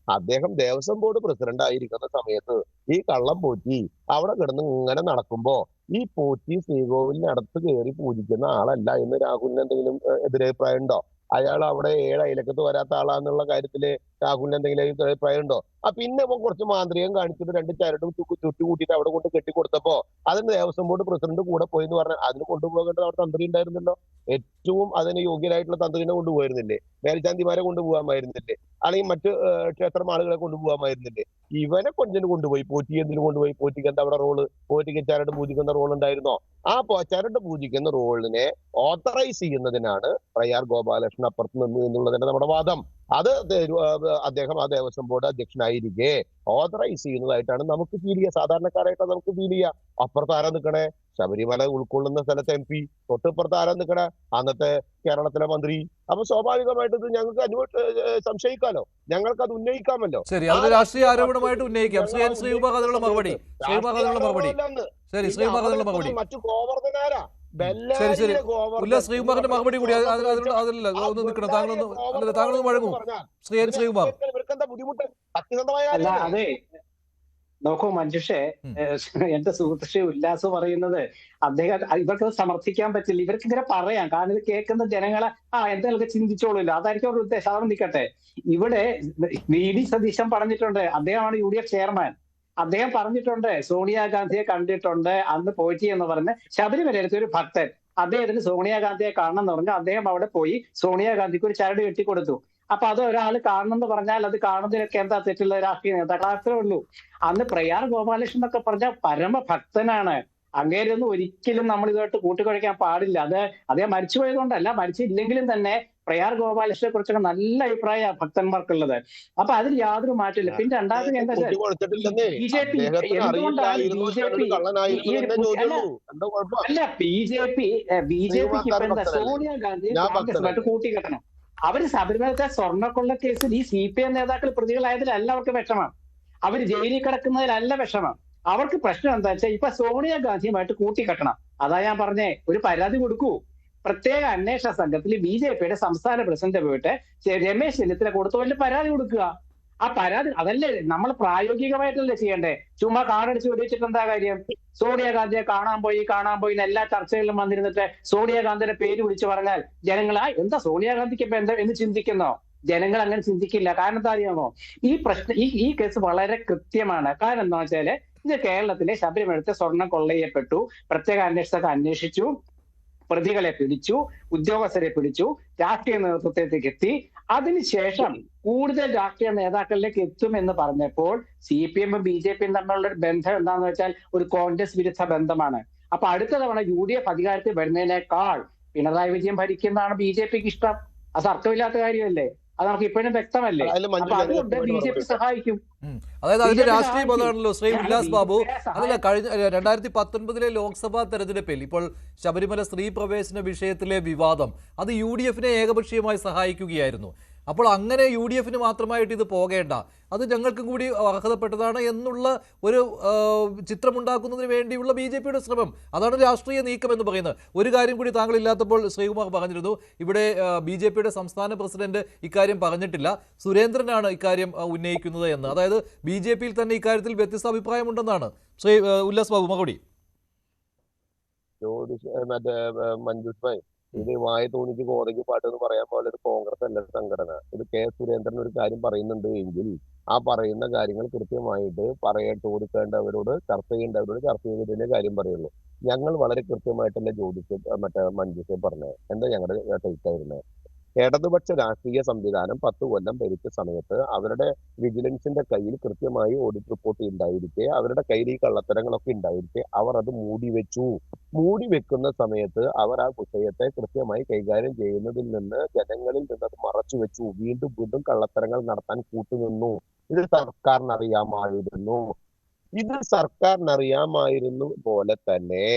അദ്ദേഹം ദേവസ്വം ബോർഡ് പ്രസിഡന്റ് ആയിരിക്കുന്ന സമയത്ത് ഈ കള്ളം പോറ്റി അവിടെ കിടന്ന് ഇങ്ങനെ നടക്കുമ്പോ ഈ പോറ്റി ശ്രീകോവിലിനടുത്ത് കയറി പൂജിക്കുന്ന ആളല്ല എന്ന് രാഹുലിന് എന്തെങ്കിലും എതിരഭിപ്രായം ഉണ്ടോ? അയാൾ അവിടെ 7 അയലക്കത്ത് വരാത്ത ആളാന്നുള്ള കാര്യത്തില് രാഹുലിന് എന്തെങ്കിലും അഭിപ്രായം ഉണ്ടോ? പിന്നെ ഇപ്പൊ കുറച്ച് മാന്ത്രികം കാണിച്ചിട്ട് 2 ചരടും ചുറ്റി കൂട്ടിയിട്ട് അവിടെ കൊണ്ട് കെട്ടിക്കൊടുത്തപ്പോ അതിന് ദേവസ്വം ബോർഡ് പ്രസിഡന്റ് കൂടെ പോയി എന്ന് പറഞ്ഞാൽ അതിന് കൊണ്ടുപോകേണ്ടത് അവിടെ തന്ത്രി ഉണ്ടായിരുന്നല്ലോ. ഏറ്റവും അതിന് യോഗ്യരായിട്ടുള്ള തന്ത്രിനെ കൊണ്ടുപോയിരുന്നില്ലേ? മേൽശാന്തിമാരെ കൊണ്ടുപോകാമായിരുന്നില്ലേ? അല്ലെങ്കിൽ മറ്റ് ക്ഷേത്രം ആളുകളെ കൊണ്ടുപോകാമായിരുന്നില്ലേ? ഇവനെ കൊണ്ടുപോയി പോറ്റി എന്തിനു കൊണ്ടുപോയി? പോറ്റിക്ക് എന്താ അവിടെ റോള്? പോറ്റിക്ക് ചരട് പൂജിക്കുന്ന റോൾ ഉണ്ടായിരുന്നോ? ആ ചരട് പൂജിക്കുന്ന റോളിനെ ഓത്തറൈസ് ചെയ്യുന്നതിനാണ് പ്രയാർ ഗോപാലകൃഷ്ണൻ അപ്പുറത്ത് നിന്നു എന്നുള്ളതിന്റെ നമ്മുടെ വാദം. അത് അദ്ദേഹം ആ ദേവസ്വം ബോർഡ് അധ്യക്ഷനായിരിക്കെ ഓതറൈസ് ചെയ്യുന്നതായിട്ടാണ് നമുക്ക് ഫീൽ ചെയ്യുക, സാധാരണക്കാരായിട്ട് നമുക്ക് ഫീൽ ചെയ്യുക. അപ്പുറത്ത് ആരാ നിൽക്കണേ? ശബരിമല ഉൾക്കൊള്ളുന്ന സ്ഥലത്തെ MP. തൊട്ടിപ്പുറത്ത് ആരാ നിൽക്കണേ? അന്നത്തെ കേരളത്തിലെ മന്ത്രി. അപ്പൊ സ്വാഭാവികമായിട്ട് ഇത് ഞങ്ങൾക്ക് സംശയിക്കാമല്ലോ, ഞങ്ങൾക്ക് അത് ഉന്നയിക്കാമല്ലോ. ശരി, അത് രാഷ്ട്രീയ ആരോപണമായിട്ട് ഉന്നയിക്കാം. ശ്രീകുമാർ അതിനുള്ള മറുപടി. ശരി, ശ്രീകുമാർ അതിനുള്ള മറുപടി. മറ്റു ഗോവർദ്ധനാരാ? ശരി, ശ്രീകുമാറിന്റെ മറുപടി കൂടി അതല്ല, ഒന്ന് നിൽക്കണം. താങ്കളൊന്ന് വഴങ്ങൂ ശ്രീകുമാർ. അതെ, നോക്കൂ മഞ്ജുഷേ, എന്റെ സുഹൃത്ത് ശ്രീ ഉല്ലാസ് പറയുന്നത് അദ്ദേഹം ഇവർക്ക് സമർത്ഥിക്കാൻ പറ്റില്ല. ഇവർക്ക് ഇങ്ങനെ പറയാം, കാരണം ഇത് കേൾക്കുന്ന ജനങ്ങളെ എന്തെങ്കിലുമൊക്കെ ചിന്തിച്ചോളൂല്ലോ, അതായിരിക്കും അവരുടെ ഉദ്ദേശം. അവിടെ നിൽക്കട്ടെ. ഇവിടെ വി.ഡി. സതീശൻ പറഞ്ഞിട്ടുണ്ട്, അദ്ദേഹമാണ് UDF ചെയർമാൻ. അദ്ദേഹം പറഞ്ഞിട്ടുണ്ട് സോണിയാഗാന്ധിയെ കണ്ടിട്ടുണ്ട്, അന്ന് പോറ്റി എന്ന് പറഞ്ഞ് ശബരിമലയിലത്തെ ഒരു ഭക്തൻ അദ്ദേഹത്തിന് സോണിയാഗാന്ധിയെ കാണണം എന്ന് പറഞ്ഞു. അദ്ദേഹം അവിടെ പോയി സോണിയാഗാന്ധിക്ക് ഒരു ചരട് കെട്ടിക്കൊടുത്തു. അപ്പൊ അത് ഒരാൾ കാണണം എന്ന് പറഞ്ഞാൽ അത് കാണുന്നതിനൊക്കെ എന്താ തെറ്റുള്ള രാഷ്ട്രീയ നേതാക്കൾ? അത്രേ ഉള്ളൂ. അന്ന് പ്രയാർ ഗോപാലകൃഷ്ണൻ എന്നൊക്കെ പറഞ്ഞ പരമഭക്തനാണ്. അങ്ങേരൊന്നും ഒരിക്കലും നമ്മൾ ഇതുമായിട്ട് കൂട്ടിക്കുഴയ്ക്കാൻ പാടില്ല. അദ്ദേഹം മരിച്ചു പോയതുകൊണ്ടല്ല, മരിച്ചില്ലെങ്കിലും തന്നെ പ്രയാർ ഗോപാലകൃഷ്ണനെ കുറിച്ചൊക്കെ നല്ല അഭിപ്രായമാണ് ഭക്തന്മാർക്കുള്ളത്. അപ്പൊ അതിൽ യാതൊരു മാറ്റമില്ല. പിന്നെ രണ്ടാമത് എന്താ BJP എന്തുകൊണ്ടാണ് BJPക്ക് ഇപ്പൊ എന്താ സോണിയാഗാന്ധി കോൺഗ്രസുമായിട്ട് കൂട്ടിക്കെട്ടണം? അവര് ശബരിമലത്തെ സ്വർണ്ണക്കൊള്ള കേസിൽ ഈ CPM നേതാക്കൾ പ്രതികളായതിലല്ല അവർക്ക് വിഷമം, അവര് ജയിലിൽ കിടക്കുന്നതിലല്ല വിഷമം. അവർക്ക് പ്രശ്നം എന്താ വെച്ചാൽ ഇപ്പൊ സോണിയാഗാന്ധിയുമായിട്ട് കൂട്ടിക്കെട്ടണം. അതാ ഞാൻ പറഞ്ഞേ, ഒരു പരാതി കൊടുക്കൂ. പ്രത്യേക അന്വേഷണ സംഘത്തിൽ BJPയുടെ സംസ്ഥാന പ്രസിഡന്റ് പോയിട്ട് രമേശ് ചെന്നിത്തല കൊടുത്ത വലിയ പരാതി കൊടുക്കുക. ആ പരാതി അതല്ലേ നമ്മൾ പ്രായോഗികമായിട്ടല്ലേ ചെയ്യണ്ടേ? ചുമ്മാ കാടടിച്ച് വെടിവെച്ചിട്ട് എന്താ കാര്യം? സോണിയാഗാന്ധിയെ കാണാൻ പോയി എല്ലാ ചർച്ചകളിലും വന്നിരുന്നിട്ട് സോണിയാഗാന്ധിയുടെ പേര് വിളിച്ചു പറഞ്ഞാൽ ജനങ്ങൾ എന്താ സോണിയാഗാന്ധിക്ക് ഇപ്പൊ എന്താ എന്ന് ചിന്തിക്കുന്നോ? ജനങ്ങൾ അങ്ങനെ ചിന്തിക്കില്ല. കാരണം എന്താ അറിയാമോ? ഈ പ്രശ്നം ഈ കേസ് വളരെ കൃത്യമാണ്. കാരണം എന്താ വെച്ചാല് ഇത് കേരളത്തിലെ ശബരിമലത്തെ സ്വർണം കൊള്ളയപ്പെട്ടു, പ്രത്യേക അന്വേഷണത്തെ അന്വേഷിച്ചു, പ്രതികളെ പിടിച്ചു, ഉദ്യോഗസ്ഥരെ പിടിച്ചു, രാഷ്ട്രീയ നേതൃത്വത്തിലേക്ക് എത്തി. അതിനുശേഷം കൂടുതൽ രാഷ്ട്രീയ നേതാക്കളിലേക്ക് എത്തുമെന്ന് പറഞ്ഞപ്പോൾ CPM BJPയും തമ്മിലുള്ള ഒരു ബന്ധം എന്താണെന്ന് വെച്ചാൽ ഒരു കോൺഗ്രസ് വിരുദ്ധ ബന്ധമാണ്. അപ്പൊ അടുത്ത തവണ UDF അധികാരത്തിൽ വരുന്നതിനേക്കാൾ പിണറായി വിജയൻ ഭരിക്കുന്നതാണ് BJPക്ക് ഇഷ്ടം. അത് അർത്ഥമില്ലാത്ത കാര്യമല്ലേ? അത് നമുക്ക് ഇപ്പോഴും വ്യക്തമല്ലേ? അപ്പൊ അതുകൊണ്ട് BJP സഹായിക്കും. അതായത് അതിന്റെ രാഷ്ട്രീയ പദമാണല്ലോ ശ്രീ ഉല്ലാസ് ബാബു. അതല്ല, കഴിഞ്ഞ 2019 ലോക്സഭാ തെരഞ്ഞെടുപ്പിൽ ഇപ്പോൾ ശബരിമല സ്ത്രീ പ്രവേശന വിഷയത്തിലെ വിവാദം അത് UDFനെ ഏകപക്ഷീയമായി സഹായിക്കുകയായിരുന്നു. അപ്പോൾ അങ്ങനെ UDFന് മാത്രമായിട്ട് ഇത് പോകേണ്ട, അത് ഞങ്ങൾക്കും കൂടി അർഹതപ്പെട്ടതാണ് എന്നുള്ള ഒരു ചിത്രമുണ്ടാക്കുന്നതിന് വേണ്ടിയുള്ള BJPയുടെ ശ്രമം, അതാണ് രാഷ്ട്രീയ നീക്കം എന്ന് പറയുന്നത്. ഒരു കാര്യം കൂടി താങ്കൾ ഇല്ലാത്തപ്പോൾ ശ്രീകുമാർ പറഞ്ഞിരുന്നു, ഇവിടെ BJPയുടെ സംസ്ഥാന പ്രസിഡന്റ് ഇക്കാര്യം പറഞ്ഞിട്ടില്ല, സുരേന്ദ്രനാണ് ഇക്കാര്യം ഉന്നയിക്കുന്നത് എന്ന്. അതായത് BJPയിൽ തന്നെ ഇക്കാര്യത്തിൽ വ്യത്യസ്ത അഭിപ്രായമുണ്ടെന്നാണ് ശ്രീ ഉല്ലാസ് ബാബു മറുപടി. മഞ്ജുഷ് ഭായ്, ഇത് വായ തോന്നിക്ക് കോതയ്ക്ക് പാട്ട് എന്ന് പറയാൻ പോലെ ഒരു കോൺഗ്രസ് അല്ല സംഘടന. ഇത് സുരേന്ദ്രൻ ഒരു കാര്യം പറയുന്നുണ്ട് എങ്കിൽ ആ പറയുന്ന കാര്യങ്ങൾ കൃത്യമായിട്ട് കൊടുക്കേണ്ടവരോട് ചർച്ച ചെയ്യേണ്ടവരോട് ചർച്ച ചെയ്തതിന്റെ കാര്യം പറയുള്ളൂ. ഞങ്ങൾ വളരെ കൃത്യമായിട്ടല്ലേ മഞ്ജുഷെ പറഞ്ഞത്. എന്താ ഞങ്ങളുടെ ടേക്കായിരുന്നത്? ഇടതുപക്ഷ രാഷ്ട്രീയ സംവിധാനം 10 കൊല്ലം ഭരിച്ച സമയത്ത് അവരുടെ വിജിലൻസിന്റെ കയ്യിൽ കൃത്യമായി ഓഡിറ്റ് റിപ്പോർട്ട് ഉണ്ടായിരിക്കെ, അവരുടെ കയ്യിൽ ഈ കള്ളത്തരങ്ങളൊക്കെ ഉണ്ടായിരിക്കെ അവർ അത് മൂടി വെക്കുന്ന സമയത്ത് അവർ ആ വിഷയത്തെ കൃത്യമായി കൈകാര്യം ചെയ്യുന്നതിൽ നിന്ന് ജനങ്ങളിൽ നിന്ന് അത് മറച്ചു വെച്ചു. വീണ്ടും കള്ളത്തരങ്ങൾ നടത്താൻ കൂട്ടുനിന്നു. ഇത് സർക്കാരിനറിയാമായിരുന്നു പോലെ തന്നെ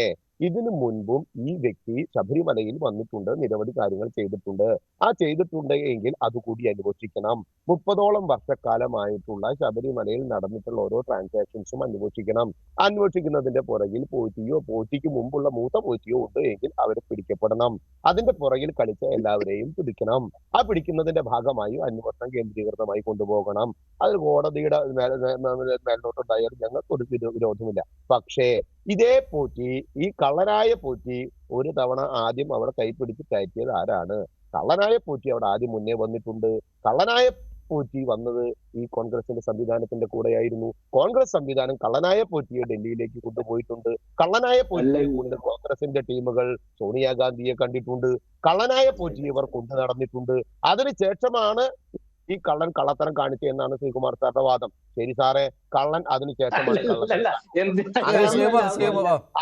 ഇതിനു മുൻപും ഈ വ്യക്തി ശബരിമലയിൽ വന്നിട്ടുണ്ട്, നിരവധി കാര്യങ്ങൾ ചെയ്തിട്ടുണ്ട്. ആ ചെയ്തിട്ടുണ്ട് എങ്കിൽ അതുകൂടി അന്വേഷിക്കണം. 30ഓളം വർഷക്കാലമായിട്ടുള്ള ശബരിമലയിൽ നടന്നിട്ടുള്ള ഓരോ ട്രാൻസാക്ഷൻസും അന്വേഷിക്കുന്നതിന്റെ പുറകിൽ പോറ്റിക്ക് മുമ്പുള്ള മൂത്ത പോറ്റിയോ ഉണ്ട് എങ്കിൽ അവർ പിടിക്കപ്പെടണം. അതിന്റെ പുറകിൽ കളിച്ച എല്ലാവരെയും പിടിക്കണം. ആ പിടിക്കുന്നതിന്റെ ഭാഗമായി അന്വേഷണം കേന്ദ്രീകൃതമായി കൊണ്ടുപോകണം. അത് കോടതിയുടെ മേൽനോട്ടുണ്ടായാലും ഞങ്ങൾക്കൊരു വിരോധമില്ല. പക്ഷേ ഇതേ പോറ്റി, ഈ കള്ളനായ പോറ്റി ഒരു തവണ ആദ്യം അവിടെ കൈപ്പിടിച്ച് കയറ്റിയത് ആരാണ്? കള്ളനായ പോറ്റി അവിടെ ആദ്യം മുന്നേ വന്നിട്ടുണ്ട്. കള്ളനായ പോറ്റി വന്നത് ഈ കോൺഗ്രസിന്റെ സംവിധാനത്തിന്റെ കൂടെയായിരുന്നു. കോൺഗ്രസ് സംവിധാനം കള്ളനായ പോറ്റിയെ ഡൽഹിയിലേക്ക് കൊണ്ടുപോയിട്ടുണ്ട്. കള്ളനായ പോറ്റിയെ കൊണ്ട് കോൺഗ്രസിന്റെ ടീമുകൾ സോണിയാഗാന്ധിയെ കണ്ടിട്ടുണ്ട്. കള്ളനായ പോറ്റിയെ ഇവർ കൊണ്ടു നടന്നിട്ടുണ്ട്. അതിനുശേഷമാണ് ഈ കള്ളൻ കള്ളത്തരം കാണിച്ചു എന്നാണ് ശ്രീകുമാർ സാറിന്റെ വാദം. ശരി സാറേ, കള്ളൻ അതിനുശേഷമാണ്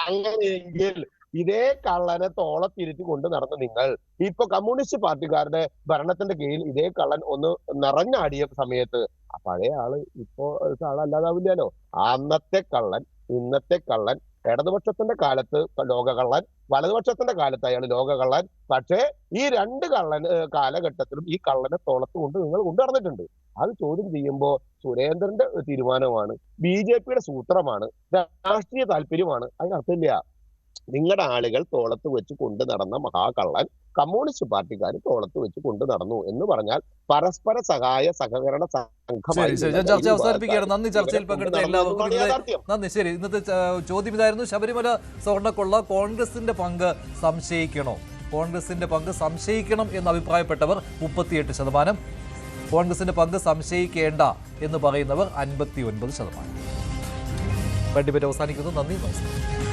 അങ്ങനെയെങ്കിൽ ഇതേ കള്ളനെ തോളത്തിരുത്തി കൊണ്ട് നടന്ന നിങ്ങൾ ഇപ്പൊ കമ്മ്യൂണിസ്റ്റ് പാർട്ടിക്കാരുടെ ഭരണത്തിന്റെ കീഴിൽ ഇതേ കള്ളൻ ഒന്ന് നിറഞ്ഞാടിയ സമയത്ത് പഴയ ആള് ഇപ്പോ ആളല്ലാതാവില്ലല്ലോ. അന്നത്തെ കള്ളൻ ഇന്നത്തെ കള്ളൻ, ഇടതുപക്ഷത്തിന്റെ കാലത്ത് ലോകകള്ളൻ, വലതുപക്ഷത്തിന്റെ കാലത്ത് അയാൾ ലോകകള്ളൻ. പക്ഷേ ഈ രണ്ട് കാലഘട്ടത്തിലും ഈ കള്ളനെ തോളത്ത് കൊണ്ട് നിങ്ങൾ കൊണ്ടു നടന്നിട്ടുണ്ട്. അത് ചോദ്യം ചെയ്യുമ്പോൾ സുരേന്ദ്രന്റെ തീരുമാനമാണ്, BJPയുടെ സൂത്രമാണ്, രാഷ്ട്രീയ താല്പര്യമാണ്. അതിനർത്ഥമില്ല. നിങ്ങളുടെ ആളുകൾ തോളത്ത് വെച്ച് കൊണ്ടു നടന്ന മഹാകള്ളൻ കമ്മ്യൂണിസ്റ്റ് പാർട്ടിക്കാർ തോളത്ത് വെച്ച് കൊണ്ടു നടന്നു എന്ന് പറഞ്ഞാൽ പരസ്പര സഹായ സഹകരണ സംഘമായി ശരി ഞാൻ ചർച്ച അവസാനിപ്പിക്കുകയാണ്. നന്ദി. ചർച്ചയിൽ പങ്കെടുത്ത എല്ലാവർക്കും നന്ദി. ശരി, ഇന്നത്തെ ചോദ്യം ഇതായിരുന്നു: ശബരിമല സ്വർണ്ണക്കൊള്ള കോൺഗ്രസിന്റെ പങ്ക് സംശയിക്കണോ? കോൺഗ്രസിന്റെ പങ്ക് സംശയിക്കണം എന്ന് അഭിപ്രായപ്പെട്ടവർ 38%, കോൺഗ്രസിന്റെ പങ്ക് സംശയിക്കേണ്ട എന്ന് പറയുന്നവർ 59%. ഡിബേറ്റ് അവസാനിക്കുന്നു. നന്ദി, നമസ്കാരം.